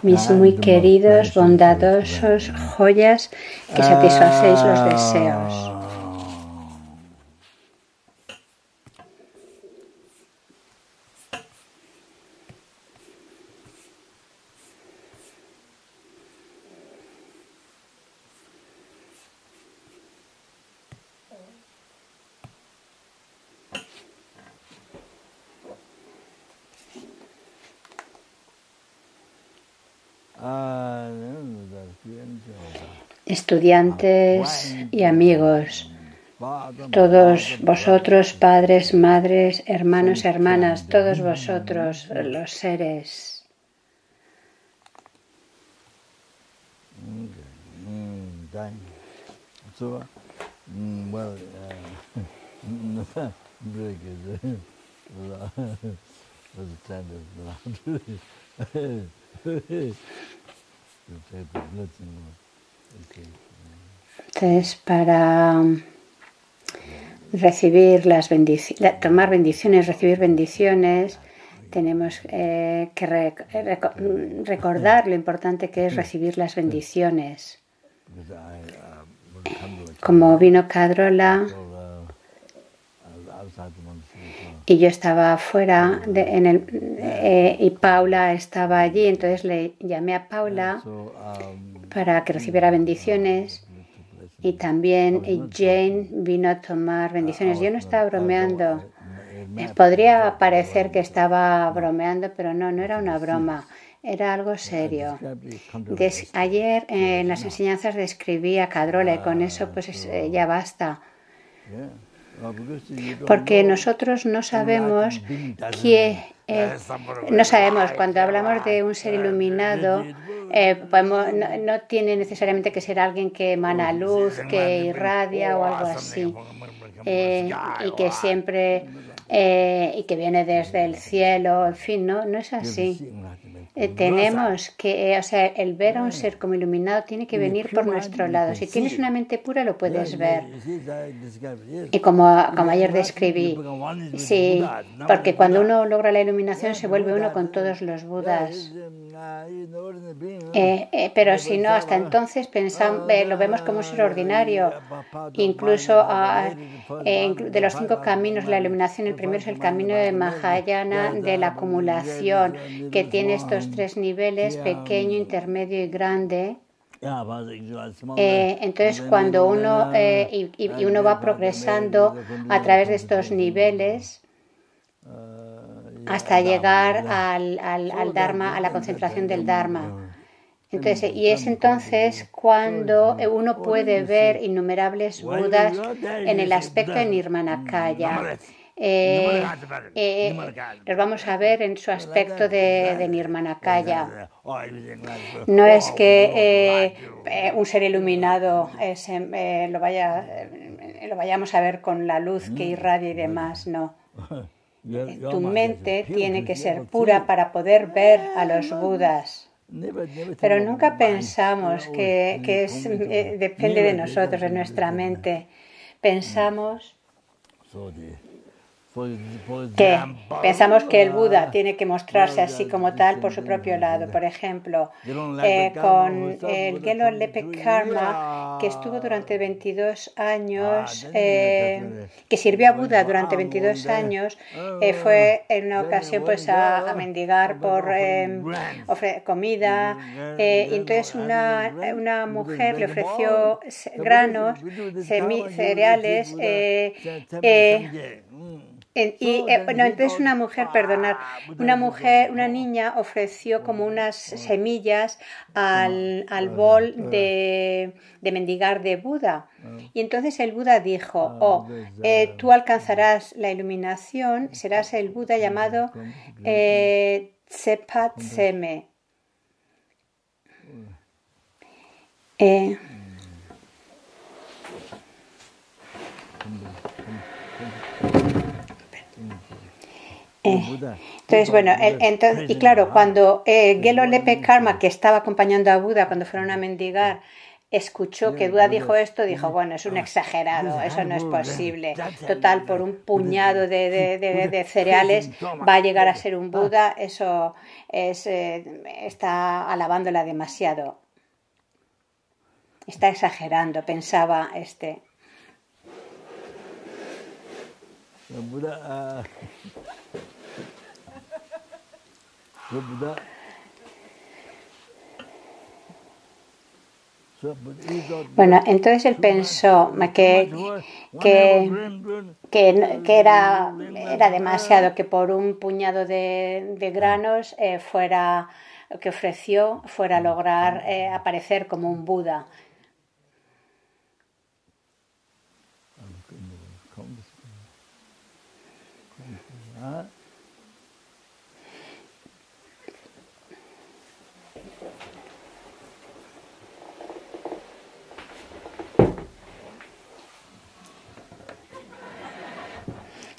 Mis muy queridos, bondadosos, joyas que satisfacéis los deseos. Estudiantes y amigos, todos vosotros, padres, madres, hermanos, hermanas, todos vosotros, los seres. Entonces, para recibir las bendiciones, tomar bendiciones, recibir bendiciones, tenemos que recordar lo importante que es recibir las bendiciones. Como vino Kadrola y yo estaba afuera y Paula estaba allí, entonces le llamé a Paula para que recibiera bendiciones y también Jane vino a tomar bendiciones. Yo no estaba bromeando. Podría parecer que estaba bromeando, pero no era una broma. Era algo serio. Ayer en las enseñanzas describí a Kadrola y con eso pues ya basta. Porque nosotros no sabemos no sabemos, cuando hablamos de un ser iluminado, no tiene necesariamente que ser alguien que emana luz, que irradia o algo así, y que siempre y que viene desde el cielo, en fin, no es así. Tenemos que, el ver a un ser como iluminado tiene que venir por nuestro lado. Si tienes una mente pura lo puedes ver. Y como ayer describí, sí, porque cuando uno logra la iluminación se vuelve uno con todos los Budas. Pero si no, hasta entonces lo vemos como un ser ordinario. Incluso de los 5 caminos de la iluminación, el primero es el camino de Mahayana, de la acumulación, que tiene estos 3 niveles, pequeño, intermedio y grande. Entonces cuando uno uno va progresando a través de estos niveles hasta llegar al Dharma, a la concentración del Dharma. Entonces, y es entonces cuando uno puede ver innumerables Budas en el aspecto de Nirmanakaya. Los vamos a ver en su aspecto de Nirmanakaya. No es que un ser iluminado lo vayamos a ver con la luz que irradia y demás, no. Tu mente tiene que ser pura para poder ver a los Budas. Pero nunca pensamos que depende de nosotros, de nuestra mente. Pensamos que el Buda tiene que mostrarse así como tal por su propio lado. Por ejemplo, con el Gelo Lepe Karma, que estuvo durante 22 años, que sirvió a Buda durante 22 años, fue en una ocasión pues a mendigar por comida. Y entonces una mujer le ofreció granos, cereales, entonces una niña ofreció como unas semillas al bol de mendigar de Buda. Y entonces el Buda dijo, tú alcanzarás la iluminación, serás el Buda llamado Tsepat Seme. Entonces, bueno, y claro, cuando Gelo Lepe Karma, que estaba acompañando a Buda cuando fueron a mendigar, escuchó que Buda dijo esto, dijo, bueno, es un exagerado, eso no es posible. Total, por un puñado de cereales va a llegar a ser un Buda, eso está alabándola demasiado. Está exagerando, pensaba este. Bueno, entonces él pensó que era demasiado, que por un puñado de granos que ofreció fuera a lograr aparecer como un Buda.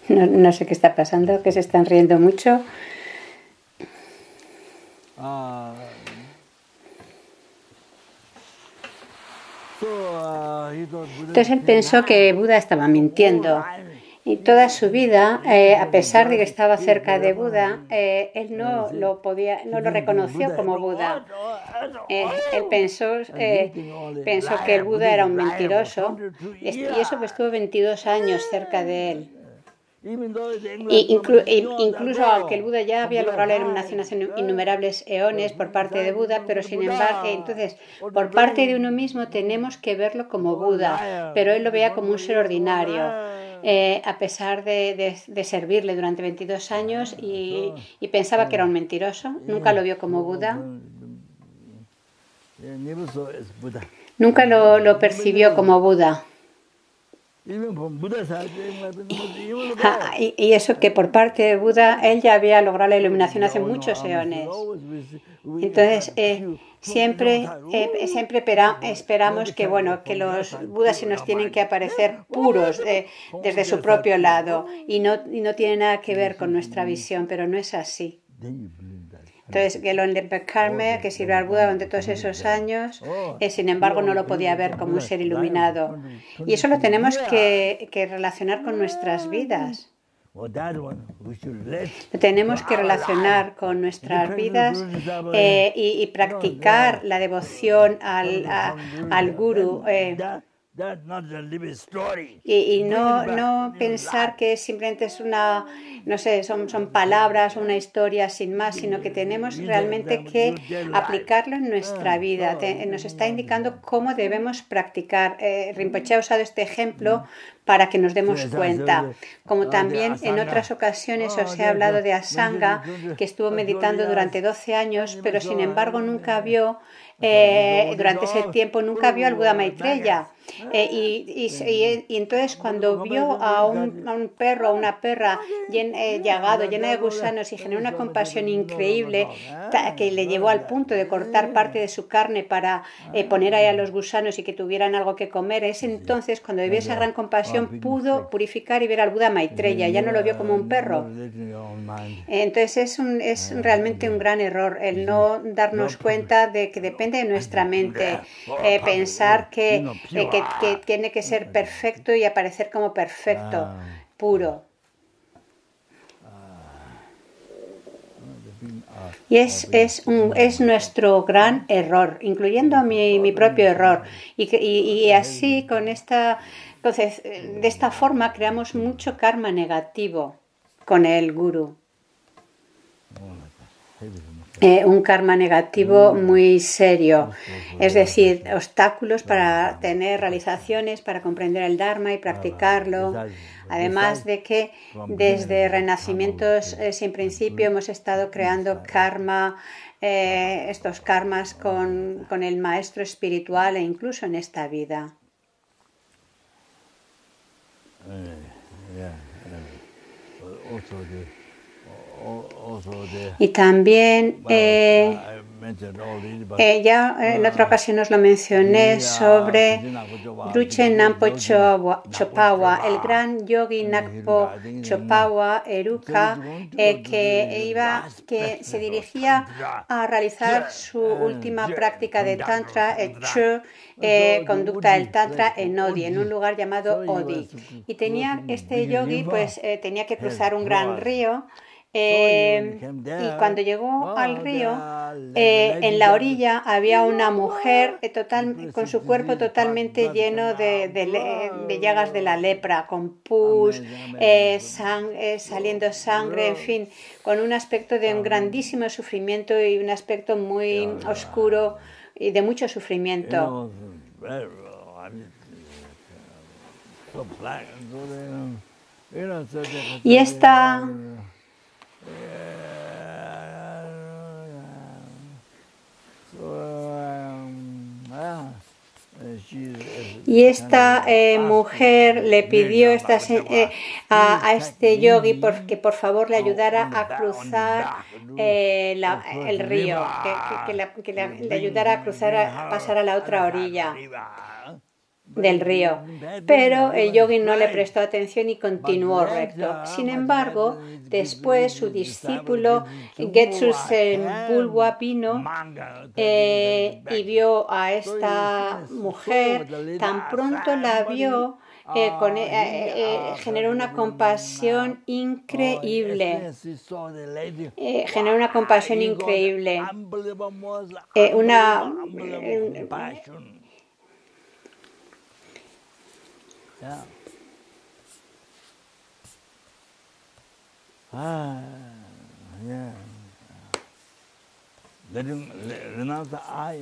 No sé qué está pasando, que se están riendo mucho. Entonces él pensó que Buda estaba mintiendo. Y toda su vida, a pesar de que estaba cerca de Buda, él no lo reconoció como Buda. Él pensó que el Buda era un mentiroso, y eso que estuvo 22 años cerca de él. Incluso aunque el Buda ya había logrado la iluminación hace innumerables eones por parte de Buda, pero sin embargo, entonces, por parte de uno mismo tenemos que verlo como Buda, pero él lo veía como un ser ordinario, a pesar de servirle durante 22 años y pensaba que era un mentiroso, nunca lo vio como Buda. Nunca lo percibió como Buda. Y eso que por parte de Buda, él ya había logrado la iluminación hace muchos eones. Entonces, siempre esperamos que los Budas se nos tienen que aparecer puros desde su propio lado y no tiene nada que ver con nuestra visión, pero no es así. Entonces, Gelon Karma, que sirvió al Buda durante todos esos años, sin embargo, no lo podía ver como un ser iluminado. Y eso lo tenemos que relacionar con nuestras vidas. Lo tenemos que relacionar con nuestras vidas y practicar la devoción al Guru. Y no pensar que simplemente es son palabras o una historia sin más, sino que tenemos realmente que aplicarlo en nuestra vida. Nos está indicando cómo debemos practicar. Rinpoche ha usado este ejemplo para que nos demos cuenta. Como también en otras ocasiones os he hablado de Asanga, que estuvo meditando durante 12 años, pero sin embargo nunca vio, durante ese tiempo, nunca vio al Buda Maitreya. Y entonces cuando vio a un perro, a una perra llagado, llena de gusanos, y generó una compasión increíble que le llevó al punto de cortar parte de su carne para poner ahí a los gusanos y que tuvieran algo que comer, es entonces cuando vio esa gran compasión pudo purificar y ver al Buda Maitreya, ya no lo vio como un perro. Entonces es realmente un gran error el no darnos cuenta de que depende de nuestra mente, pensar que tiene que ser perfecto y aparecer como perfecto, puro. Y es nuestro gran error, incluyendo mi propio error. Y así, entonces, de esta forma creamos mucho karma negativo con el Guru. Un karma negativo muy serio, es decir, obstáculos para tener realizaciones, para comprender el Dharma y practicarlo. Además de que desde renacimientos sin principio hemos estado creando karma, estos karmas con el maestro espiritual e incluso en esta vida. Y también Ya en otra ocasión os lo mencioné sobre Druche Nampo Chopawa, el gran yogi Nampo Chopawa Eruka, que se dirigía a realizar su última práctica de Tantra, el Chu, conducta del Tantra en Odi, en un lugar llamado Odi. Y este yogi tenía que cruzar un gran río. Y cuando llegó al río, en la orilla había una mujer con su cuerpo totalmente lleno de llagas de la lepra, con pus, saliendo sangre, en fin, con un aspecto de un grandísimo sufrimiento y un aspecto muy oscuro y de mucho sufrimiento. Y esta mujer le pidió a este yogi que por favor le ayudara a cruzar el río, que le ayudara a pasar a la otra orilla del río, pero el yogi no le prestó atención y continuó recto. Sin embargo, después su discípulo Getsu Sembulwa vino y vio a esta mujer. Tan pronto la vio, generó una compasión increíble. Generó una compasión increíble.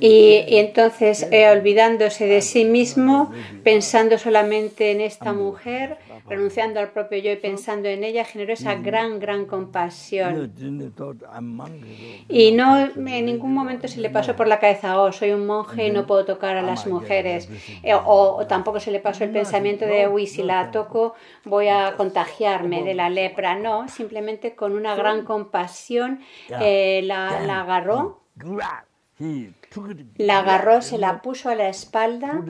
Y entonces, olvidándose de sí mismo, pensando solamente en esta mujer, renunciando al propio yo y pensando en ella, generó esa gran compasión. Y no en ningún momento se le pasó por la cabeza, soy un monje y no puedo tocar a las mujeres. O tampoco se le pasó el pensamiento de, si la toco voy a contagiarme de la lepra. No, simplemente con una gran compasión la agarró, se la puso a la espalda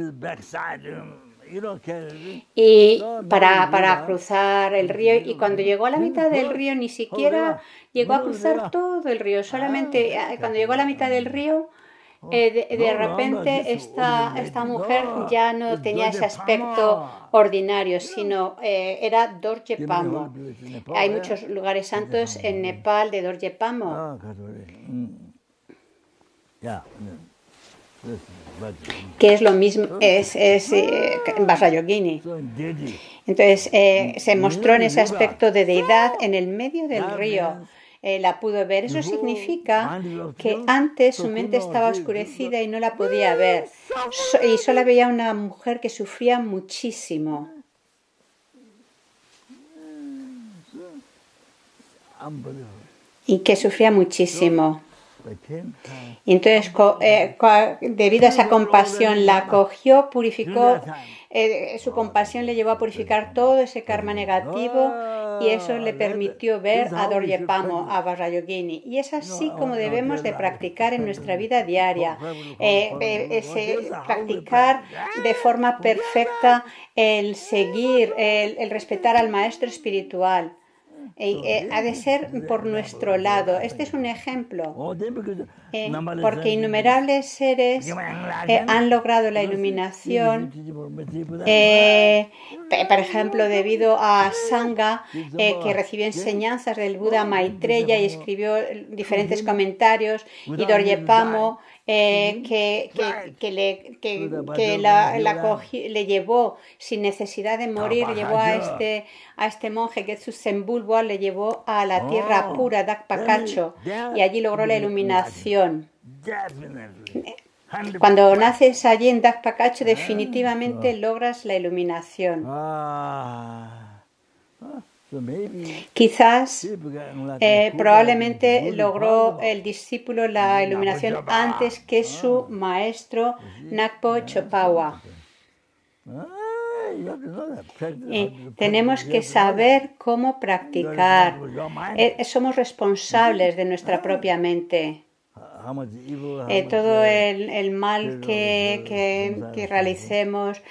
y para cruzar el río, y cuando llegó a la mitad del río ni siquiera llegó a cruzar todo el río, solamente cuando llegó a la mitad del río de repente esta mujer ya no tenía ese aspecto ordinario, sino era Dorje Pamo. Hay muchos lugares santos en Nepal de Dorje Pamo, que es lo mismo, es Vajrayogini. Entonces se mostró en ese aspecto de deidad en el medio del río. La pudo ver. Eso significa que antes su mente estaba oscurecida y no la podía ver. Y solo veía una mujer que sufría muchísimo. Y que sufría muchísimo. Y entonces, debido a esa compasión, la acogió, purificó. Su compasión le llevó a purificar todo ese karma negativo y eso le permitió ver a Dorje Pamo, a Vajrayogini. Y es así como debemos de practicar en nuestra vida diaria. Practicar de forma perfecta el seguir, el respetar al maestro espiritual. Ha de ser por nuestro lado. Este es un ejemplo, porque innumerables seres han logrado la iluminación, por ejemplo, debido a Sangha, que recibió enseñanzas del Buda Maitreya y escribió diferentes comentarios, y Dorje Pamo, que le llevó sin necesidad de morir, llevó a este monje Getsu Sembulwa, le llevó a la tierra pura, Dakpakacho, y allí logró la iluminación. Cuando naces allí en Dakpakacho, definitivamente logras la iluminación. Quizás, probablemente logró el discípulo la iluminación antes que su maestro Nakpo Chopawa. Tenemos que saber cómo practicar. Somos responsables de nuestra propia mente. todo el mal que realicemos,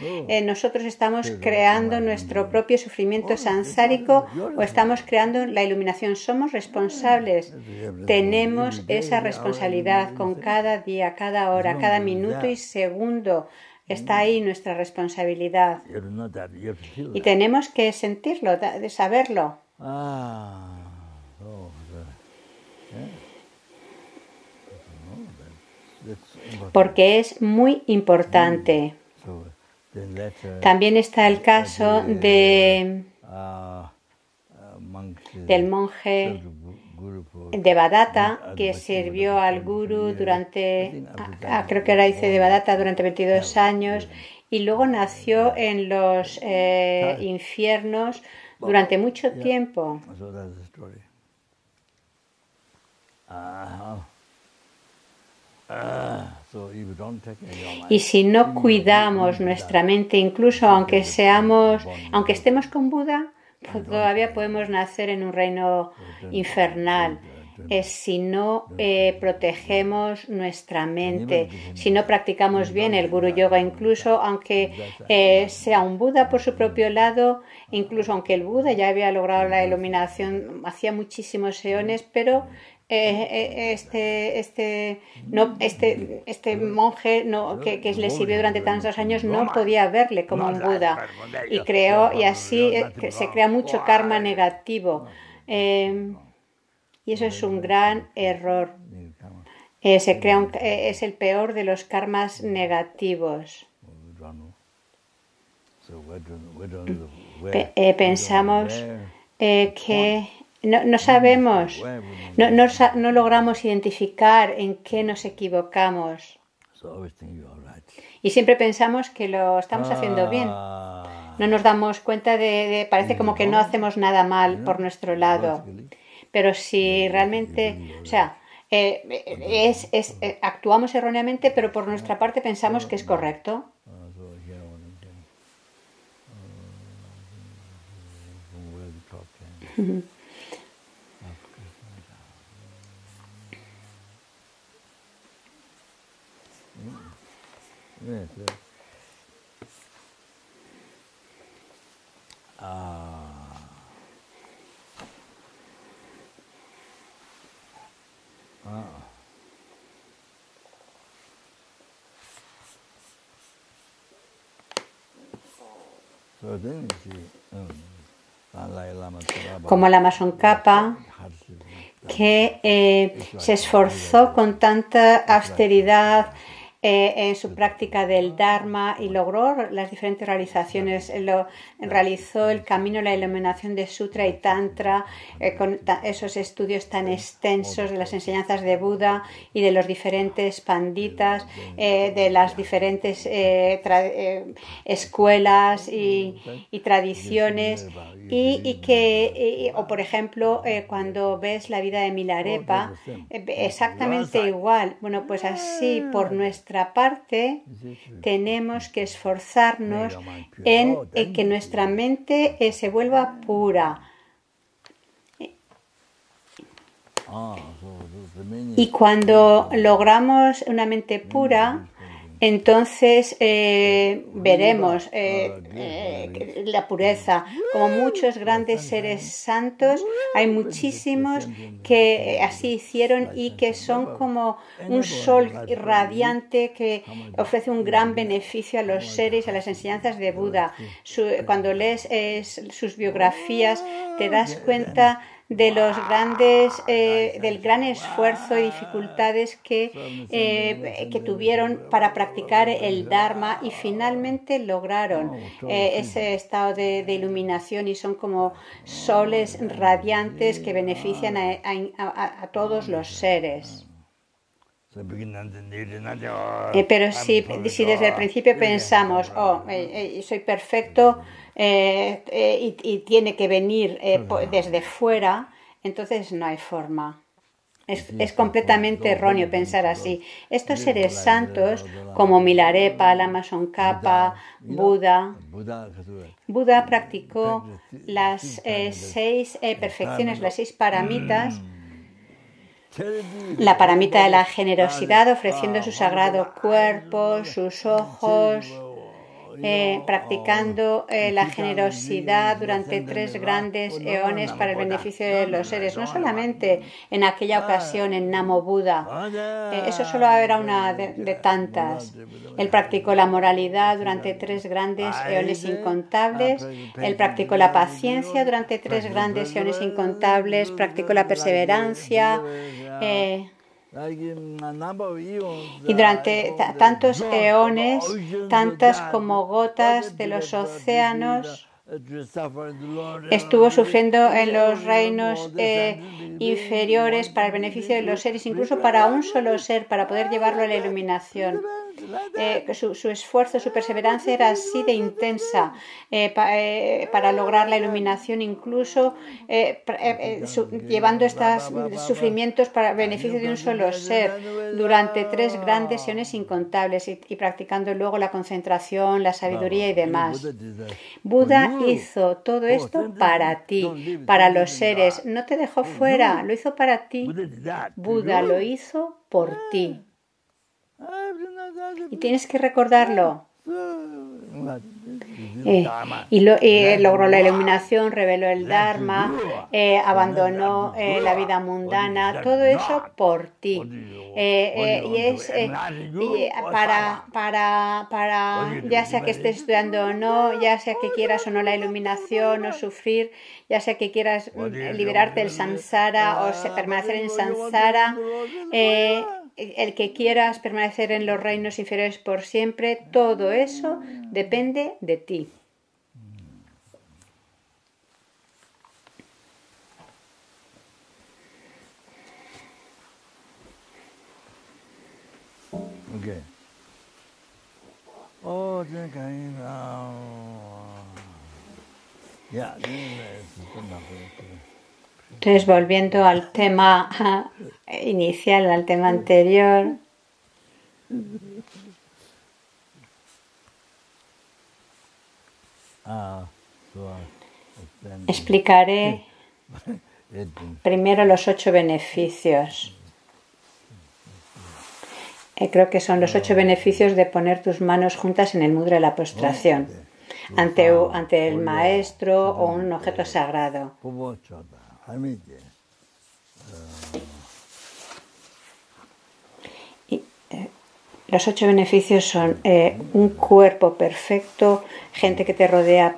nosotros estamos creando nuestro propio sufrimiento sansárico o estamos creando la iluminación. Somos responsables. Tenemos esa responsabilidad con cada día, cada hora, cada minuto y segundo. Está ahí nuestra responsabilidad. Y tenemos que sentirlo, de saberlo. Porque es muy importante. También está el caso del monje Devadatta, que sirvió al Guru durante, creo que ahora dice Devadatta, durante 22 años, y luego nació en los infiernos durante mucho tiempo. Y si no cuidamos nuestra mente, incluso aunque estemos con Buda, pues todavía podemos nacer en un reino infernal. Si no protegemos nuestra mente, si no practicamos bien el Guru Yoga, incluso aunque sea un Buda por su propio lado, incluso aunque el Buda ya había logrado la iluminación hacía muchísimos eones, pero este monje que le sirvió durante tantos años no podía verle como un Buda y así se crea mucho karma negativo y eso es un gran error. Es el peor de los karmas negativos. Pensamos que no sabemos, no logramos identificar en qué nos equivocamos. Y siempre pensamos que lo estamos haciendo bien. No nos damos cuenta parece como que no hacemos nada mal por nuestro lado. Pero si realmente, actuamos erróneamente, pero por nuestra parte pensamos que es correcto. Como Lama Tsongkhapa, que se esforzó con tanta austeridad en su práctica del Dharma y logró las diferentes realizaciones. Realizó el camino de la iluminación de Sutra y Tantra con esos estudios tan extensos de las enseñanzas de Buda y de los diferentes panditas, de las diferentes escuelas y tradiciones. O por ejemplo, cuando ves la vida de Milarepa, exactamente igual. Bueno, pues así por nuestra parte tenemos que esforzarnos en que nuestra mente se vuelva pura. Y cuando logramos una mente pura, entonces veremos la pureza. Como muchos grandes seres santos, hay muchísimos que así hicieron y que son como un sol radiante que ofrece un gran beneficio a los seres, a las enseñanzas de Buda. Cuando lees sus biografías, te das cuenta de los del gran esfuerzo y dificultades que tuvieron para practicar el Dharma y finalmente lograron ese estado de iluminación y son como soles radiantes que benefician a todos los seres. Pero si desde el principio pensamos, soy perfecto y tiene que venir desde fuera, entonces no hay forma. Es completamente erróneo pensar así. Estos seres santos, como Milarepa, Lama Tsongkhapa, Buda practicó las 6 perfecciones, las 6 paramitas, La paramita de la generosidad, ofreciendo su sagrado cuerpo, sus ojos, practicando la generosidad durante 3 grandes eones para el beneficio de los seres, no solamente en aquella ocasión en Namo Buddha, eso solo era una de tantas. Él practicó la moralidad durante 3 grandes eones incontables, él practicó la paciencia durante 3 grandes eones incontables, practicó la perseverancia, y durante tantos eones, tantas como gotas de los océanos, estuvo sufriendo en los reinos inferiores para el beneficio de los seres, incluso para un solo ser, para poder llevarlo a la iluminación. Su esfuerzo, su perseverancia era así de intensa para lograr la iluminación, incluso llevando estos sufrimientos para el beneficio de un solo ser durante 3 grandes eones incontables y practicando luego la concentración, la sabiduría y demás. Buda hizo todo esto para ti, para los seres, no te dejó fuera, lo hizo para ti. Buda lo hizo por ti. Y tienes que recordarlo. Logró la iluminación, reveló el Dharma, abandonó la vida mundana, todo eso por ti. Y es para ya sea que estés estudiando o no, ya sea que quieras o no la iluminación o sufrir, ya sea que quieras liberarte del samsara o permanecer en samsara, el que quieras permanecer en los reinos inferiores por siempre, todo eso depende de ti. Okay. Entonces, volviendo al tema inicial, al tema anterior, explicaré primero los 8 beneficios. Creo que son los 8 beneficios de poner tus manos juntas en el mudra de la postración ante el maestro o un objeto sagrado. Los 8 beneficios son un cuerpo perfecto, gente que te rodea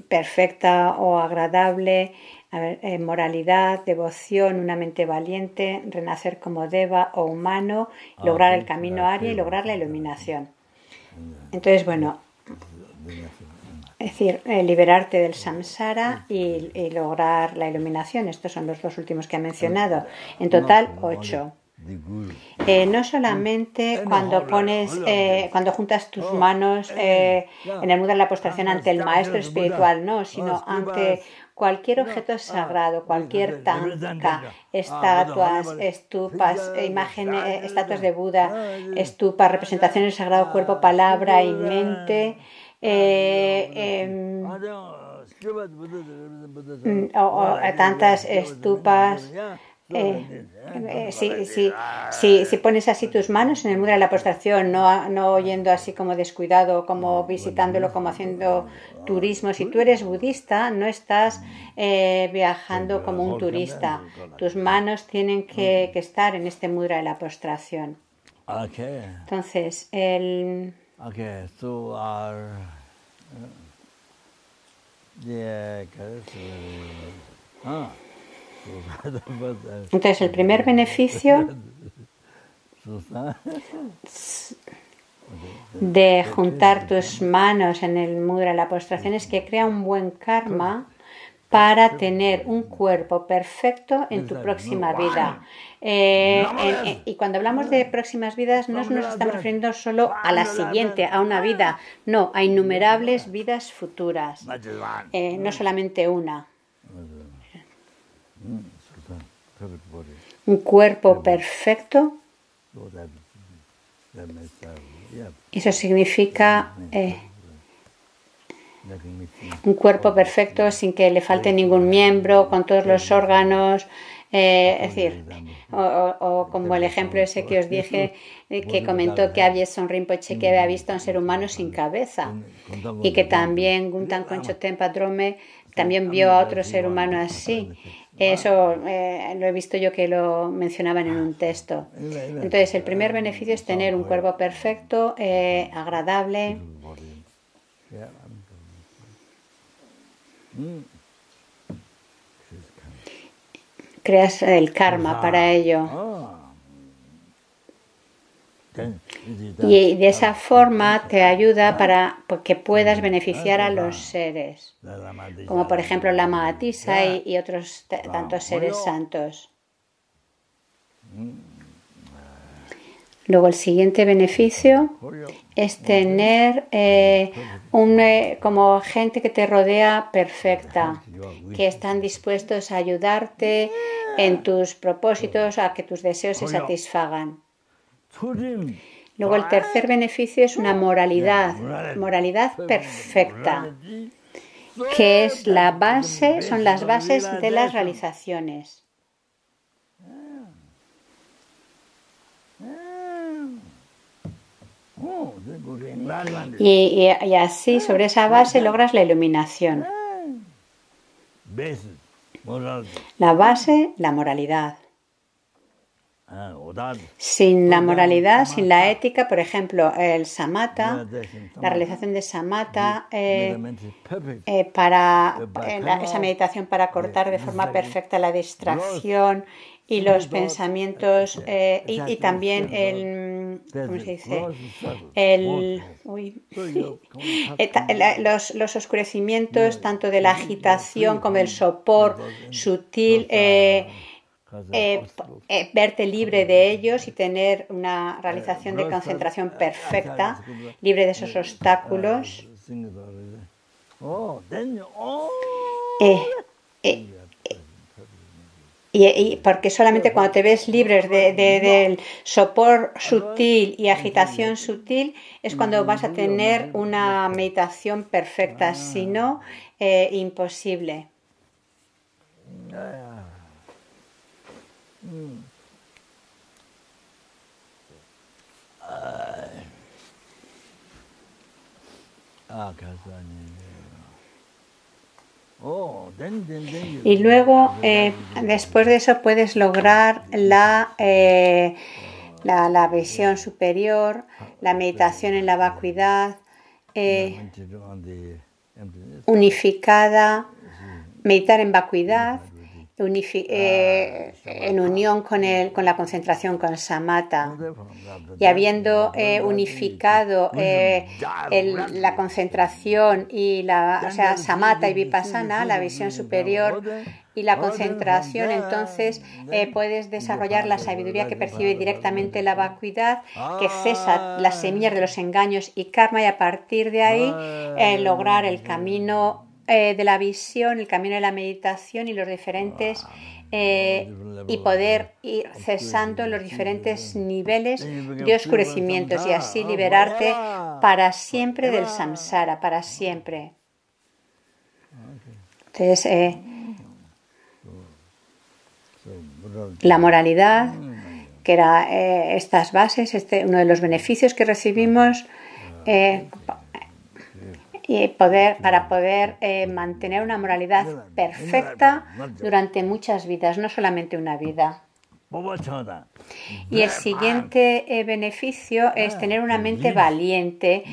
perfecta o agradable, moralidad, devoción, una mente valiente, renacer como deva o humano, lograr el camino Arya y lograr la iluminación. Entonces, bueno, es decir, liberarte del samsara y lograr la iluminación. Estos son los 2 últimos que he mencionado. En total, 8. No solamente cuando juntas tus manos en el mudra de la postración ante el maestro espiritual, no, sino ante cualquier objeto sagrado, cualquier tanka, estatuas, estupas, imágenes, estatuas de Buda, estupas, representaciones del sagrado cuerpo, palabra y mente, tantas estupas. Si pones así tus manos en el mudra de la postración, no yendo así como descuidado, como visitándolo, como haciendo turismo. Si tú eres budista, no estás viajando como un turista. Tus manos tienen que estar en este mudra de la postración. Entonces, entonces, el primer beneficio de juntar tus manos en el mudra de la postración es que crea un buen karma para tener un cuerpo perfecto en tu próxima vida. Y cuando hablamos de próximas vidas, no nos estamos refiriendo solo a la siguiente, a una vida, no, a innumerables vidas futuras, no solamente una. Un cuerpo perfecto, eso significa Un cuerpo perfecto sin que le falte ningún miembro, con todos los órganos. Es decir, o como el ejemplo ese que os dije, que comentó que Abyeson Rinpoche que había visto a un ser humano sin cabeza y que también Guntan Konchoten Padrome también vio a otro ser humano así. Eso lo he visto yo que lo mencionaban en un texto. Entonces, el primer beneficio es tener un cuerpo perfecto, agradable. Creas el karma para ello. Y de esa forma te ayuda para que puedas beneficiar a los seres, como por ejemplo la Mahatisa y otros tantos seres santos. Luego el siguiente beneficio es tener como gente que te rodea perfecta, que están dispuestos a ayudarte en tus propósitos, a que tus deseos se satisfagan. Luego el tercer beneficio es una moralidad perfecta, que es la base, son las bases de las realizaciones. Y así, sobre esa base, logras la iluminación. La base, la moralidad. Sin la moralidad, sin la ética, por ejemplo, el samatha, la realización de samatha, esa meditación para cortar de forma perfecta la distracción y los pensamientos y también ¿cómo se dice? Los oscurecimientos tanto de la agitación como del sopor sutil, verte libre de ellos y tener una realización de concentración perfecta, libre de esos obstáculos. Y porque solamente cuando te ves libres del sopor sutil y agitación sutil es cuando vas a tener una meditación perfecta, si no, imposible. Y luego, después de eso, puedes lograr la visión superior, la meditación en la vacuidad, unificada, meditar en vacuidad, en unión con la concentración con samatha. Y habiendo unificado la concentración y samatha y vipassana, la visión superior y la concentración, entonces puedes desarrollar la sabiduría que percibe directamente la vacuidad, que cesa las semillas de los engaños y karma, y a partir de ahí lograr el camino de la visión, el camino de la meditación y los diferentes y poder ir cesando los diferentes niveles de oscurecimientos y así liberarte para siempre del samsara, para siempre. Entonces, la moralidad, que era estas bases, uno de los beneficios que recibimos, y para poder mantener una moralidad perfecta durante muchas vidas, no solamente una vida. Y el siguiente beneficio es tener una mente valiente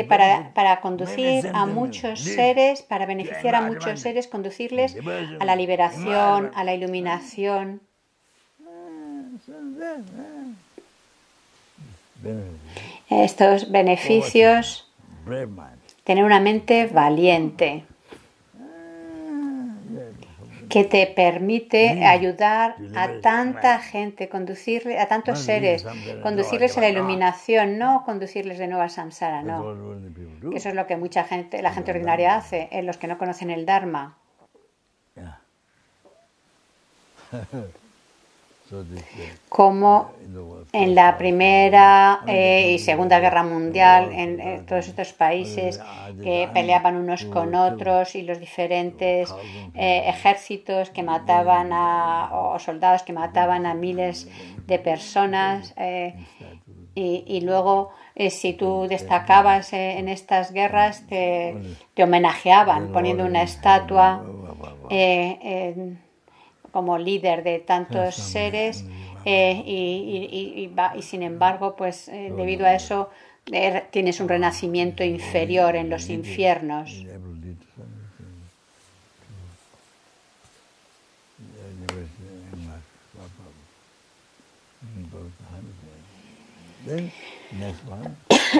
para conducir a muchos seres, para beneficiar a muchos seres, conducirles a la liberación, a la iluminación. Estos beneficios, tener una mente valiente que te permite ayudar a tanta gente, a tantos seres, conducirles a la iluminación, no conducirles de nuevo al samsara, no. Eso es lo que la gente ordinaria hace, los que no conocen el Dharma. como en la Primera y Segunda Guerra Mundial, en todos estos países que peleaban unos con otros y los diferentes ejércitos que mataban o soldados que mataban a miles de personas y luego si tú destacabas en estas guerras te homenajeaban poniendo una estatua como líder de tantos seres y sin embargo pues debido a eso tienes un renacimiento inferior en los infiernos.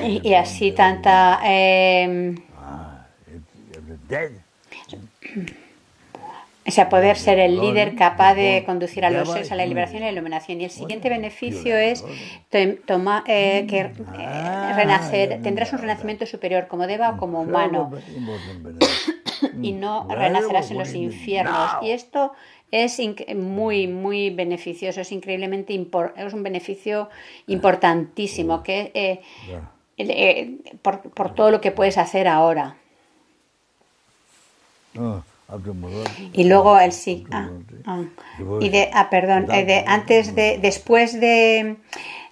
Y así tanta o sea, poder ser el líder capaz de conducir a los seres a la liberación y la iluminación. Y el siguiente beneficio es renacer, tendrás un renacimiento superior como deva o como humano y no renacerás en los infiernos. Y esto es muy, muy beneficioso, es increíblemente es un beneficio importantísimo que por todo lo que puedes hacer ahora. Y luego el sí.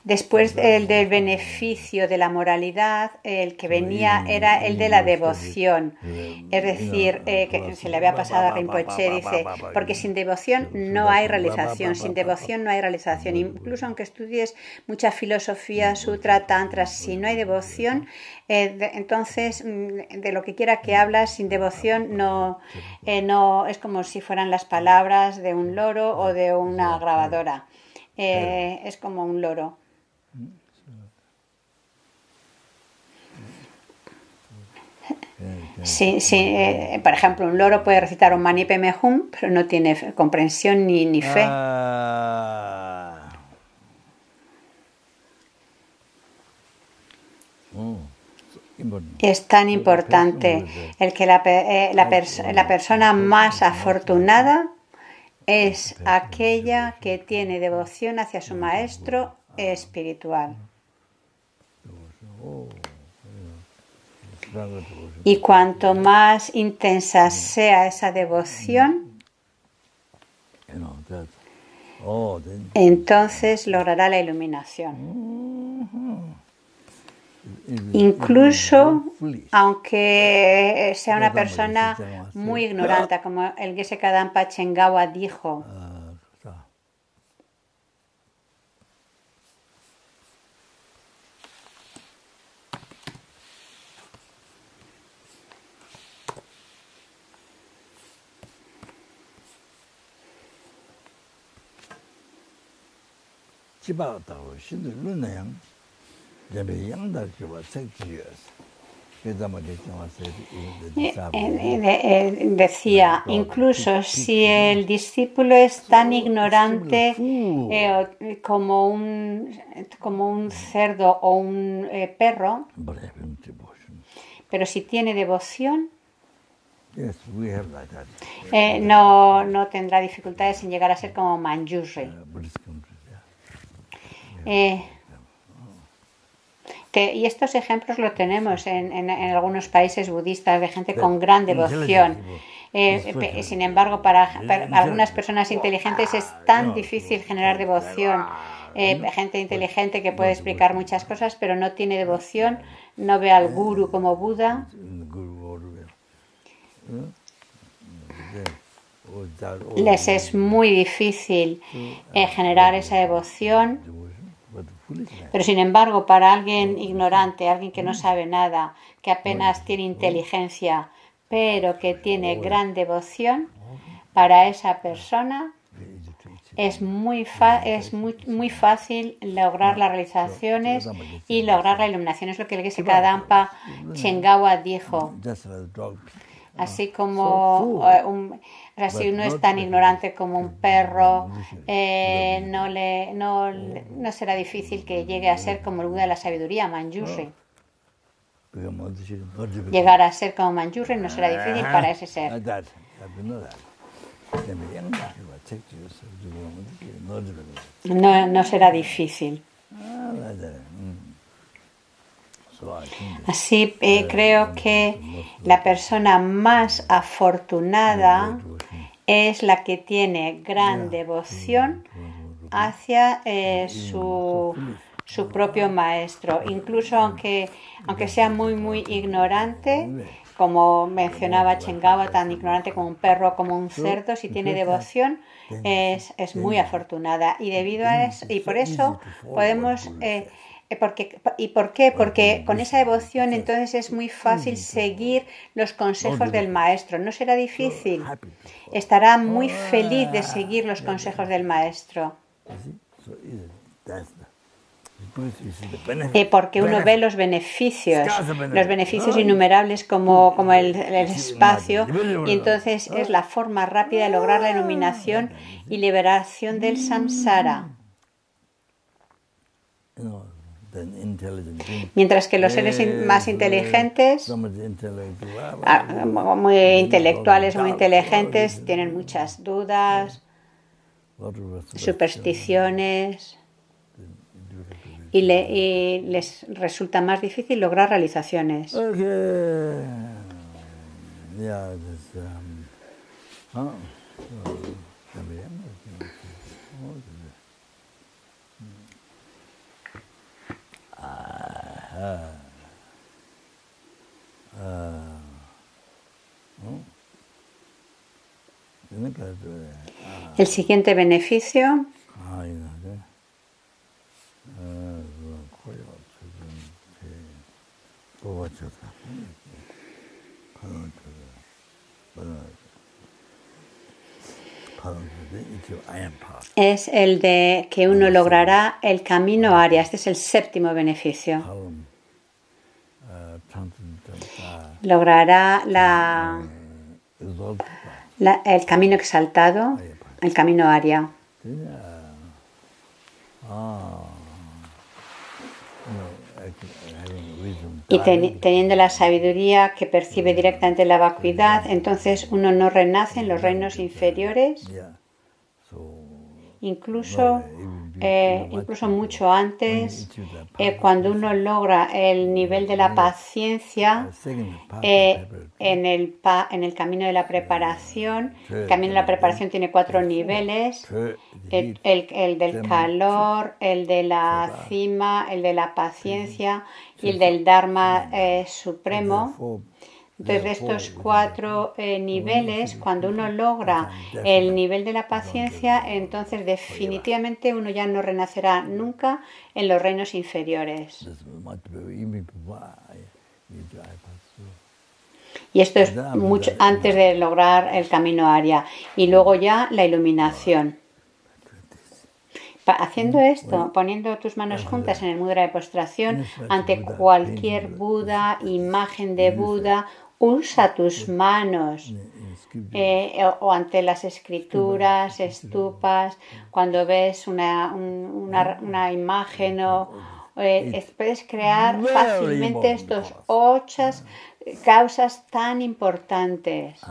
Después del beneficio de la moralidad, el que venía era el de la devoción. Es decir, que se le había pasado a Rinpoche, dice, porque sin devoción no hay realización, sin devoción no hay realización. Incluso aunque estudies mucha filosofía, sutra, tantra, si no hay devoción, entonces de lo que quiera que hablas, sin devoción no es como si fueran las palabras de un loro o de una grabadora. Es como un loro. Por ejemplo, un loro puede recitar un Mani Padme Hum, pero no tiene comprensión ni fe. Es tan importante el que la persona más afortunada es aquella que tiene devoción hacia su maestro espiritual. Y cuanto más intensa sea esa devoción, entonces logrará la iluminación. Incluso aunque sea una persona muy ignorante, como el Geshe Kadampa Chengawa dijo, decía, incluso si el discípulo es tan ignorante como un cerdo o un perro, pero si tiene devoción, no tendrá dificultades en llegar a ser como Manjushri. Y estos ejemplos lo tenemos en algunos países budistas de gente con gran devoción. Sin embargo, para algunas personas inteligentes es tan difícil generar devoción. Gente inteligente que puede explicar muchas cosas, pero no tiene devoción, no ve al guru como Buda. Les es muy difícil generar esa devoción. Pero sin embargo, para alguien ignorante, alguien que no sabe nada, que apenas tiene inteligencia, pero que tiene gran devoción, para esa persona es muy fácil lograr las realizaciones y lograr la iluminación. Es lo que el Geshe Kadampa Chengawa dijo. Así como si uno es tan ignorante como un perro, no será difícil que llegue a ser como el Buda de la sabiduría, Manjushri. Llegar a ser como Manjushri no será difícil para ese ser. No será difícil. Así creo que la persona más afortunada es la que tiene gran devoción hacia su propio maestro, incluso aunque sea muy ignorante, como mencionaba Chengawa, tan ignorante como un perro, como un cerdo, si tiene devoción es muy afortunada, y debido a eso, y por eso podemos ¿por qué? Porque con esa devoción entonces es muy fácil seguir los consejos del maestro. No será difícil. Estará muy feliz de seguir los consejos del maestro. Porque uno ve los beneficios innumerables como el espacio, y entonces es la forma rápida de lograr la iluminación y liberación del samsara. Mientras que los seres más inteligentes, muy intelectuales, muy inteligentes, tienen muchas dudas, supersticiones, y les resulta más difícil lograr realizaciones. El siguiente beneficio es el de que uno logrará el camino Arya. Este es el séptimo beneficio. Logrará el camino exaltado, el camino Arya. Y teniendo la sabiduría que percibe directamente la vacuidad, entonces uno no renace en los reinos inferiores, incluso mucho antes, cuando uno logra el nivel de la paciencia en el camino de la preparación. El camino de la preparación tiene 4 niveles: el del calor, el de la cima, el de la paciencia y el del Dharma supremo. Entonces, de estos 4 niveles, cuando uno logra el nivel de la paciencia, entonces definitivamente uno ya no renacerá nunca en los reinos inferiores. Y esto es mucho antes de lograr el camino Arya. Y luego ya la iluminación. Haciendo esto, poniendo tus manos juntas en el mudra de postración ante cualquier Buda, imagen de Buda, usa tus manos, o ante las escrituras, estupas, cuando ves una imagen, puedes crear fácilmente estos 8 causas tan importantes.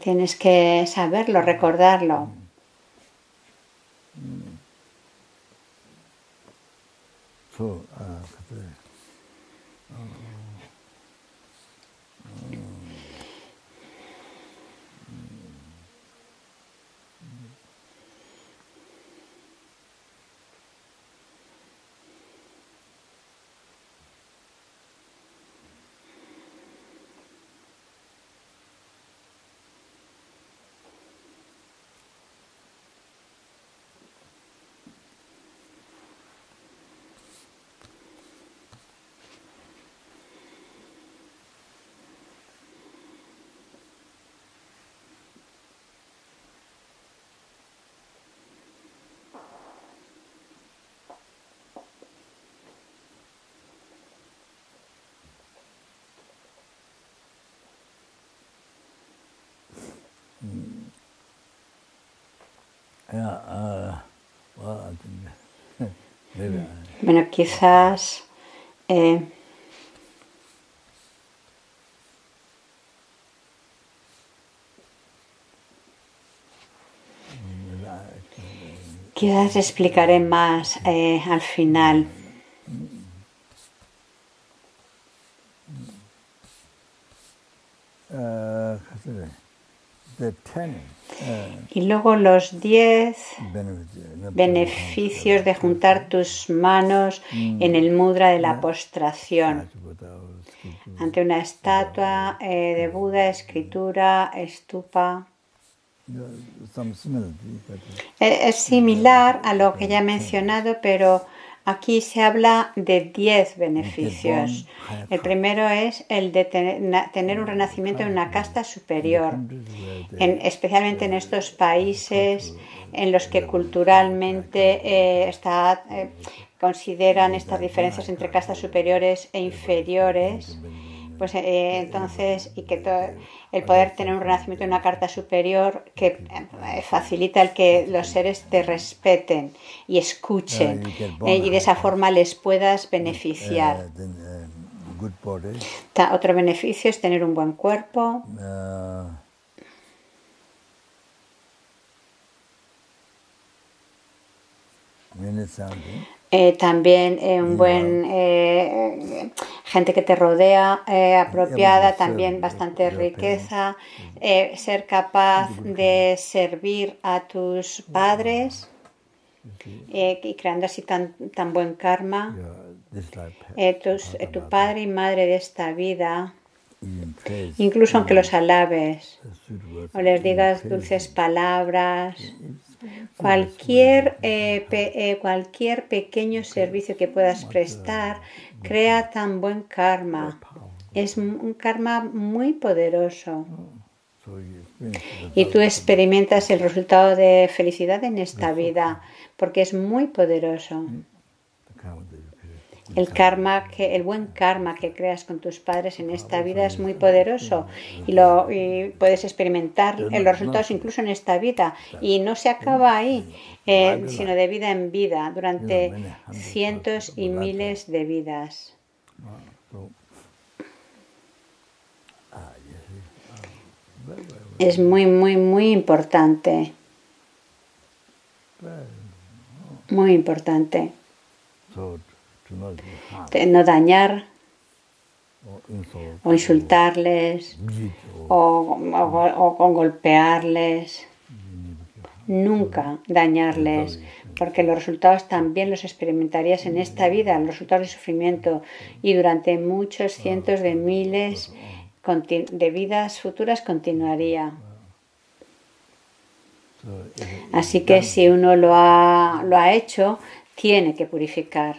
Tienes que saberlo, recordarlo. Bueno, quizás Quizás explicaré más al final. Y luego los 10 beneficios de juntar tus manos en el mudra de la postración ante una estatua de Buda, escritura, estupa. Es similar a lo que ya he mencionado, pero aquí se habla de 10 beneficios. El primero es el de tener un renacimiento en una casta superior, especialmente en estos países en los que culturalmente consideran estas diferencias entre castas superiores e inferiores. Pues entonces, el poder tener un renacimiento en una carta superior que facilita el que los seres te respeten y escuchen y de esa forma les puedas beneficiar. Otro beneficio es tener un buen cuerpo. También un buen gente que te rodea apropiada, también bastante riqueza, ser capaz de servir a tus padres y creando así tan buen karma. Tu padre y madre de esta vida, incluso aunque los alabes o les digas dulces palabras, cualquier pequeño servicio que puedas prestar crea tan buen karma. Es un karma muy poderoso. Y tú experimentas el resultado de felicidad en esta vida porque es muy poderoso. El buen karma que creas con tus padres en esta vida es muy poderoso y puedes experimentar los resultados incluso en esta vida. Y no se acaba ahí, sino de vida en vida, durante cientos y miles de vidas. Es muy, muy, muy importante. Muy importante. No dañar o insultarles o golpearles. Nunca dañarles, porque los resultados también los experimentarías en esta vida, los resultados de sufrimiento, y durante muchos cientos de miles de vidas futuras continuaría. Así que si uno lo ha hecho, tiene que purificar.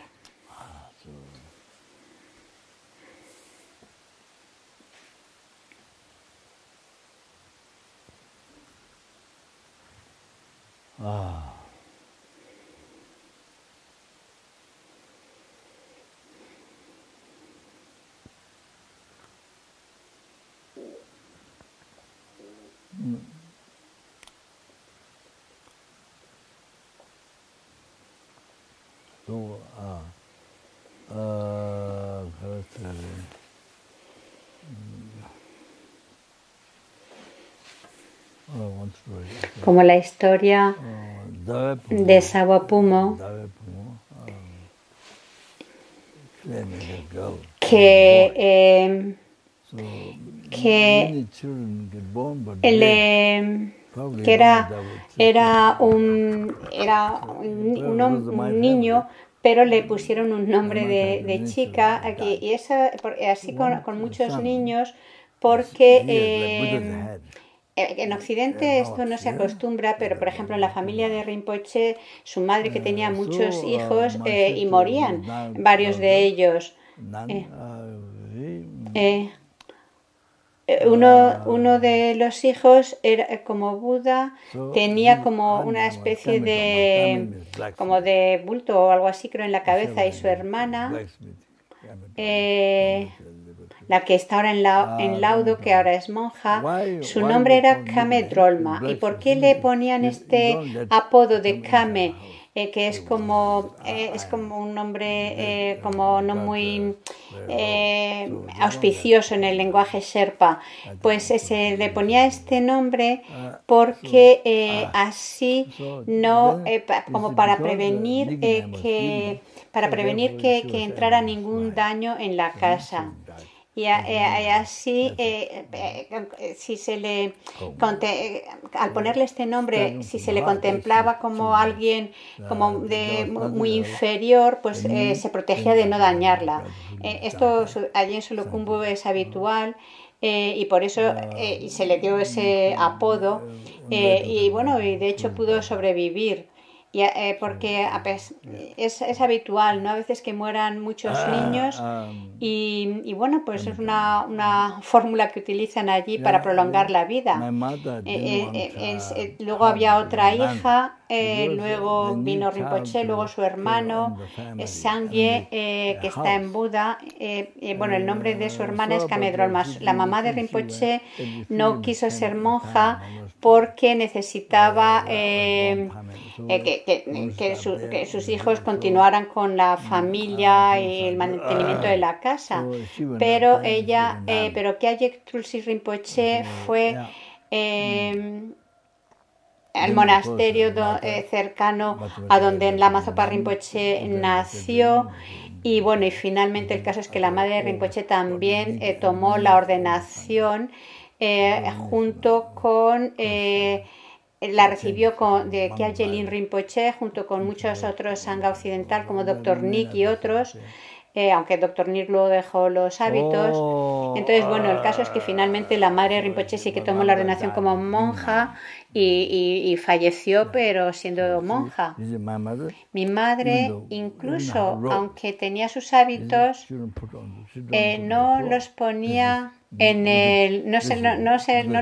Como la historia de Sawapumo, que era un niño, pero le pusieron un nombre de chica, y así con muchos niños, porque en Occidente esto no se acostumbra, pero por ejemplo en la familia de Rinpoche, su madre que tenía muchos hijos y morían varios de ellos. Uno de los hijos era como Buda, tenía como una especie de bulto o algo así, creo, en la cabeza, y su hermana, la que está ahora en laudo, que ahora es monja, su nombre era Kame Drolma. ¿Y por qué le ponían este apodo de Kame? que es como un nombre como no muy auspicioso en el lenguaje Sherpa, pues se le ponía este nombre porque así no, como para prevenir que entrara ningún daño en la casa. Y así, si se le al ponerle este nombre, si se le contemplaba como alguien como muy inferior, pues se protegía de no dañarla. Esto allí en Solukhumbu es habitual. Y por eso se le dio ese apodo y bueno, y de hecho pudo sobrevivir. Porque es habitual, ¿no? A veces que mueran muchos niños y bueno, pues es una fórmula que utilizan allí para prolongar la vida. Luego había otra hija, luego vino Rinpoche, luego su hermano, Sangye, que está en Buda. Bueno, el nombre de su hermana es Kamedrolma. La mamá de Rinpoche no quiso ser monja porque necesitaba que sus hijos continuaran con la familia y el mantenimiento de la casa. Pero Kyagye Tulsi Rinpoche fue al monasterio cercano a donde Lama Zopa Rinpoche nació. Y bueno, y finalmente el caso es que la madre de Rinpoche también tomó la ordenación junto con la recibió de Kyagye Lin Rinpoche junto con muchos otros sangha occidental como Dr. Nick y otros, aunque Dr. Nick luego dejó los hábitos. Entonces, bueno, el caso es que finalmente la madre de Rinpoche sí que tomó la ordenación como monja y falleció, pero siendo monja. Mi madre, incluso aunque tenía sus hábitos, no los ponía no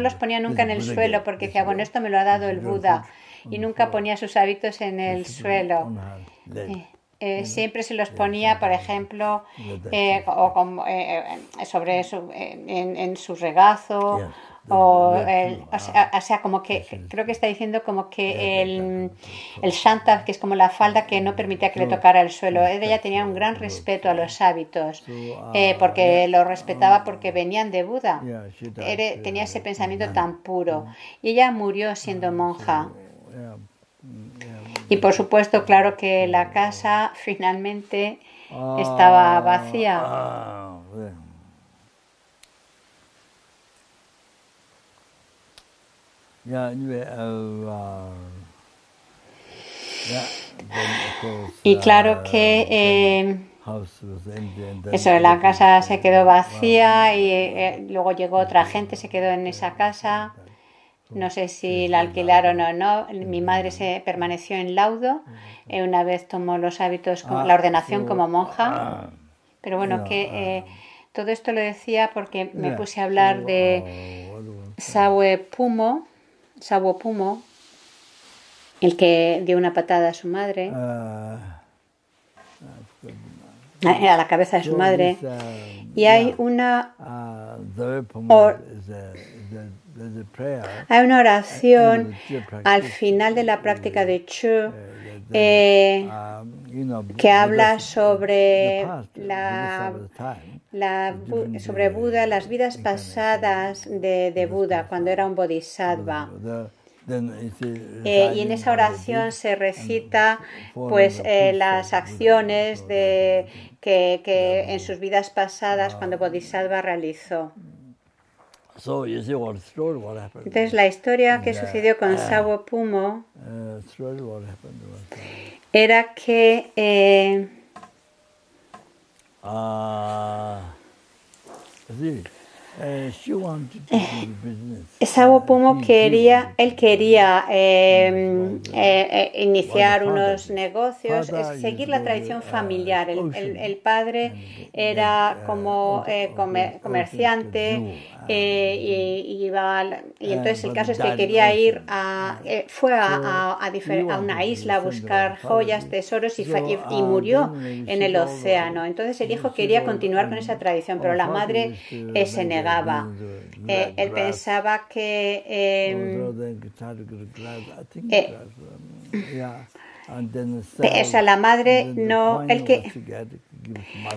los ponía nunca en el suelo porque decía, bueno, esto me lo ha dado el Buda, y nunca ponía sus hábitos en el suelo. Siempre se los ponía, por ejemplo, sobre en su regazo. O sea, como que creo que está diciendo como que el shantar, que es como la falda que no permitía que le tocara el suelo. Ella tenía un gran respeto a los hábitos, porque lo respetaba porque venían de Buda. Tenía ese pensamiento tan puro. Y ella murió siendo monja. Y por supuesto, claro que la casa finalmente estaba vacía. Y claro que eso, la casa se quedó vacía y luego llegó otra gente, se quedó en esa casa. No sé si la alquilaron o no. Mi madre se permaneció en Laudo. Una vez tomó los hábitos, la ordenación como monja. Pero bueno, que todo esto lo decía porque me puse a hablar de Sawepumo, el que dio una patada a su madre, a la cabeza de su madre. Y hay una oración al final de la práctica de Chu que habla sobre sobre Buda, las vidas pasadas de Buda cuando era un bodhisattva. Y en esa oración se recita pues las acciones que en sus vidas pasadas cuando bodhisattva realizó. Entonces la historia que sucedió con Sawepumo era que Sawepumo quería iniciar unos negocios, seguir la tradición familiar. El padre era como comerciante y entonces el caso es que quería ir fue a una isla a buscar joyas, tesoros y murió en el océano. Entonces el hijo quería continuar con esa tradición, pero la madre se negaba. Él pensaba que O sea, la madre no,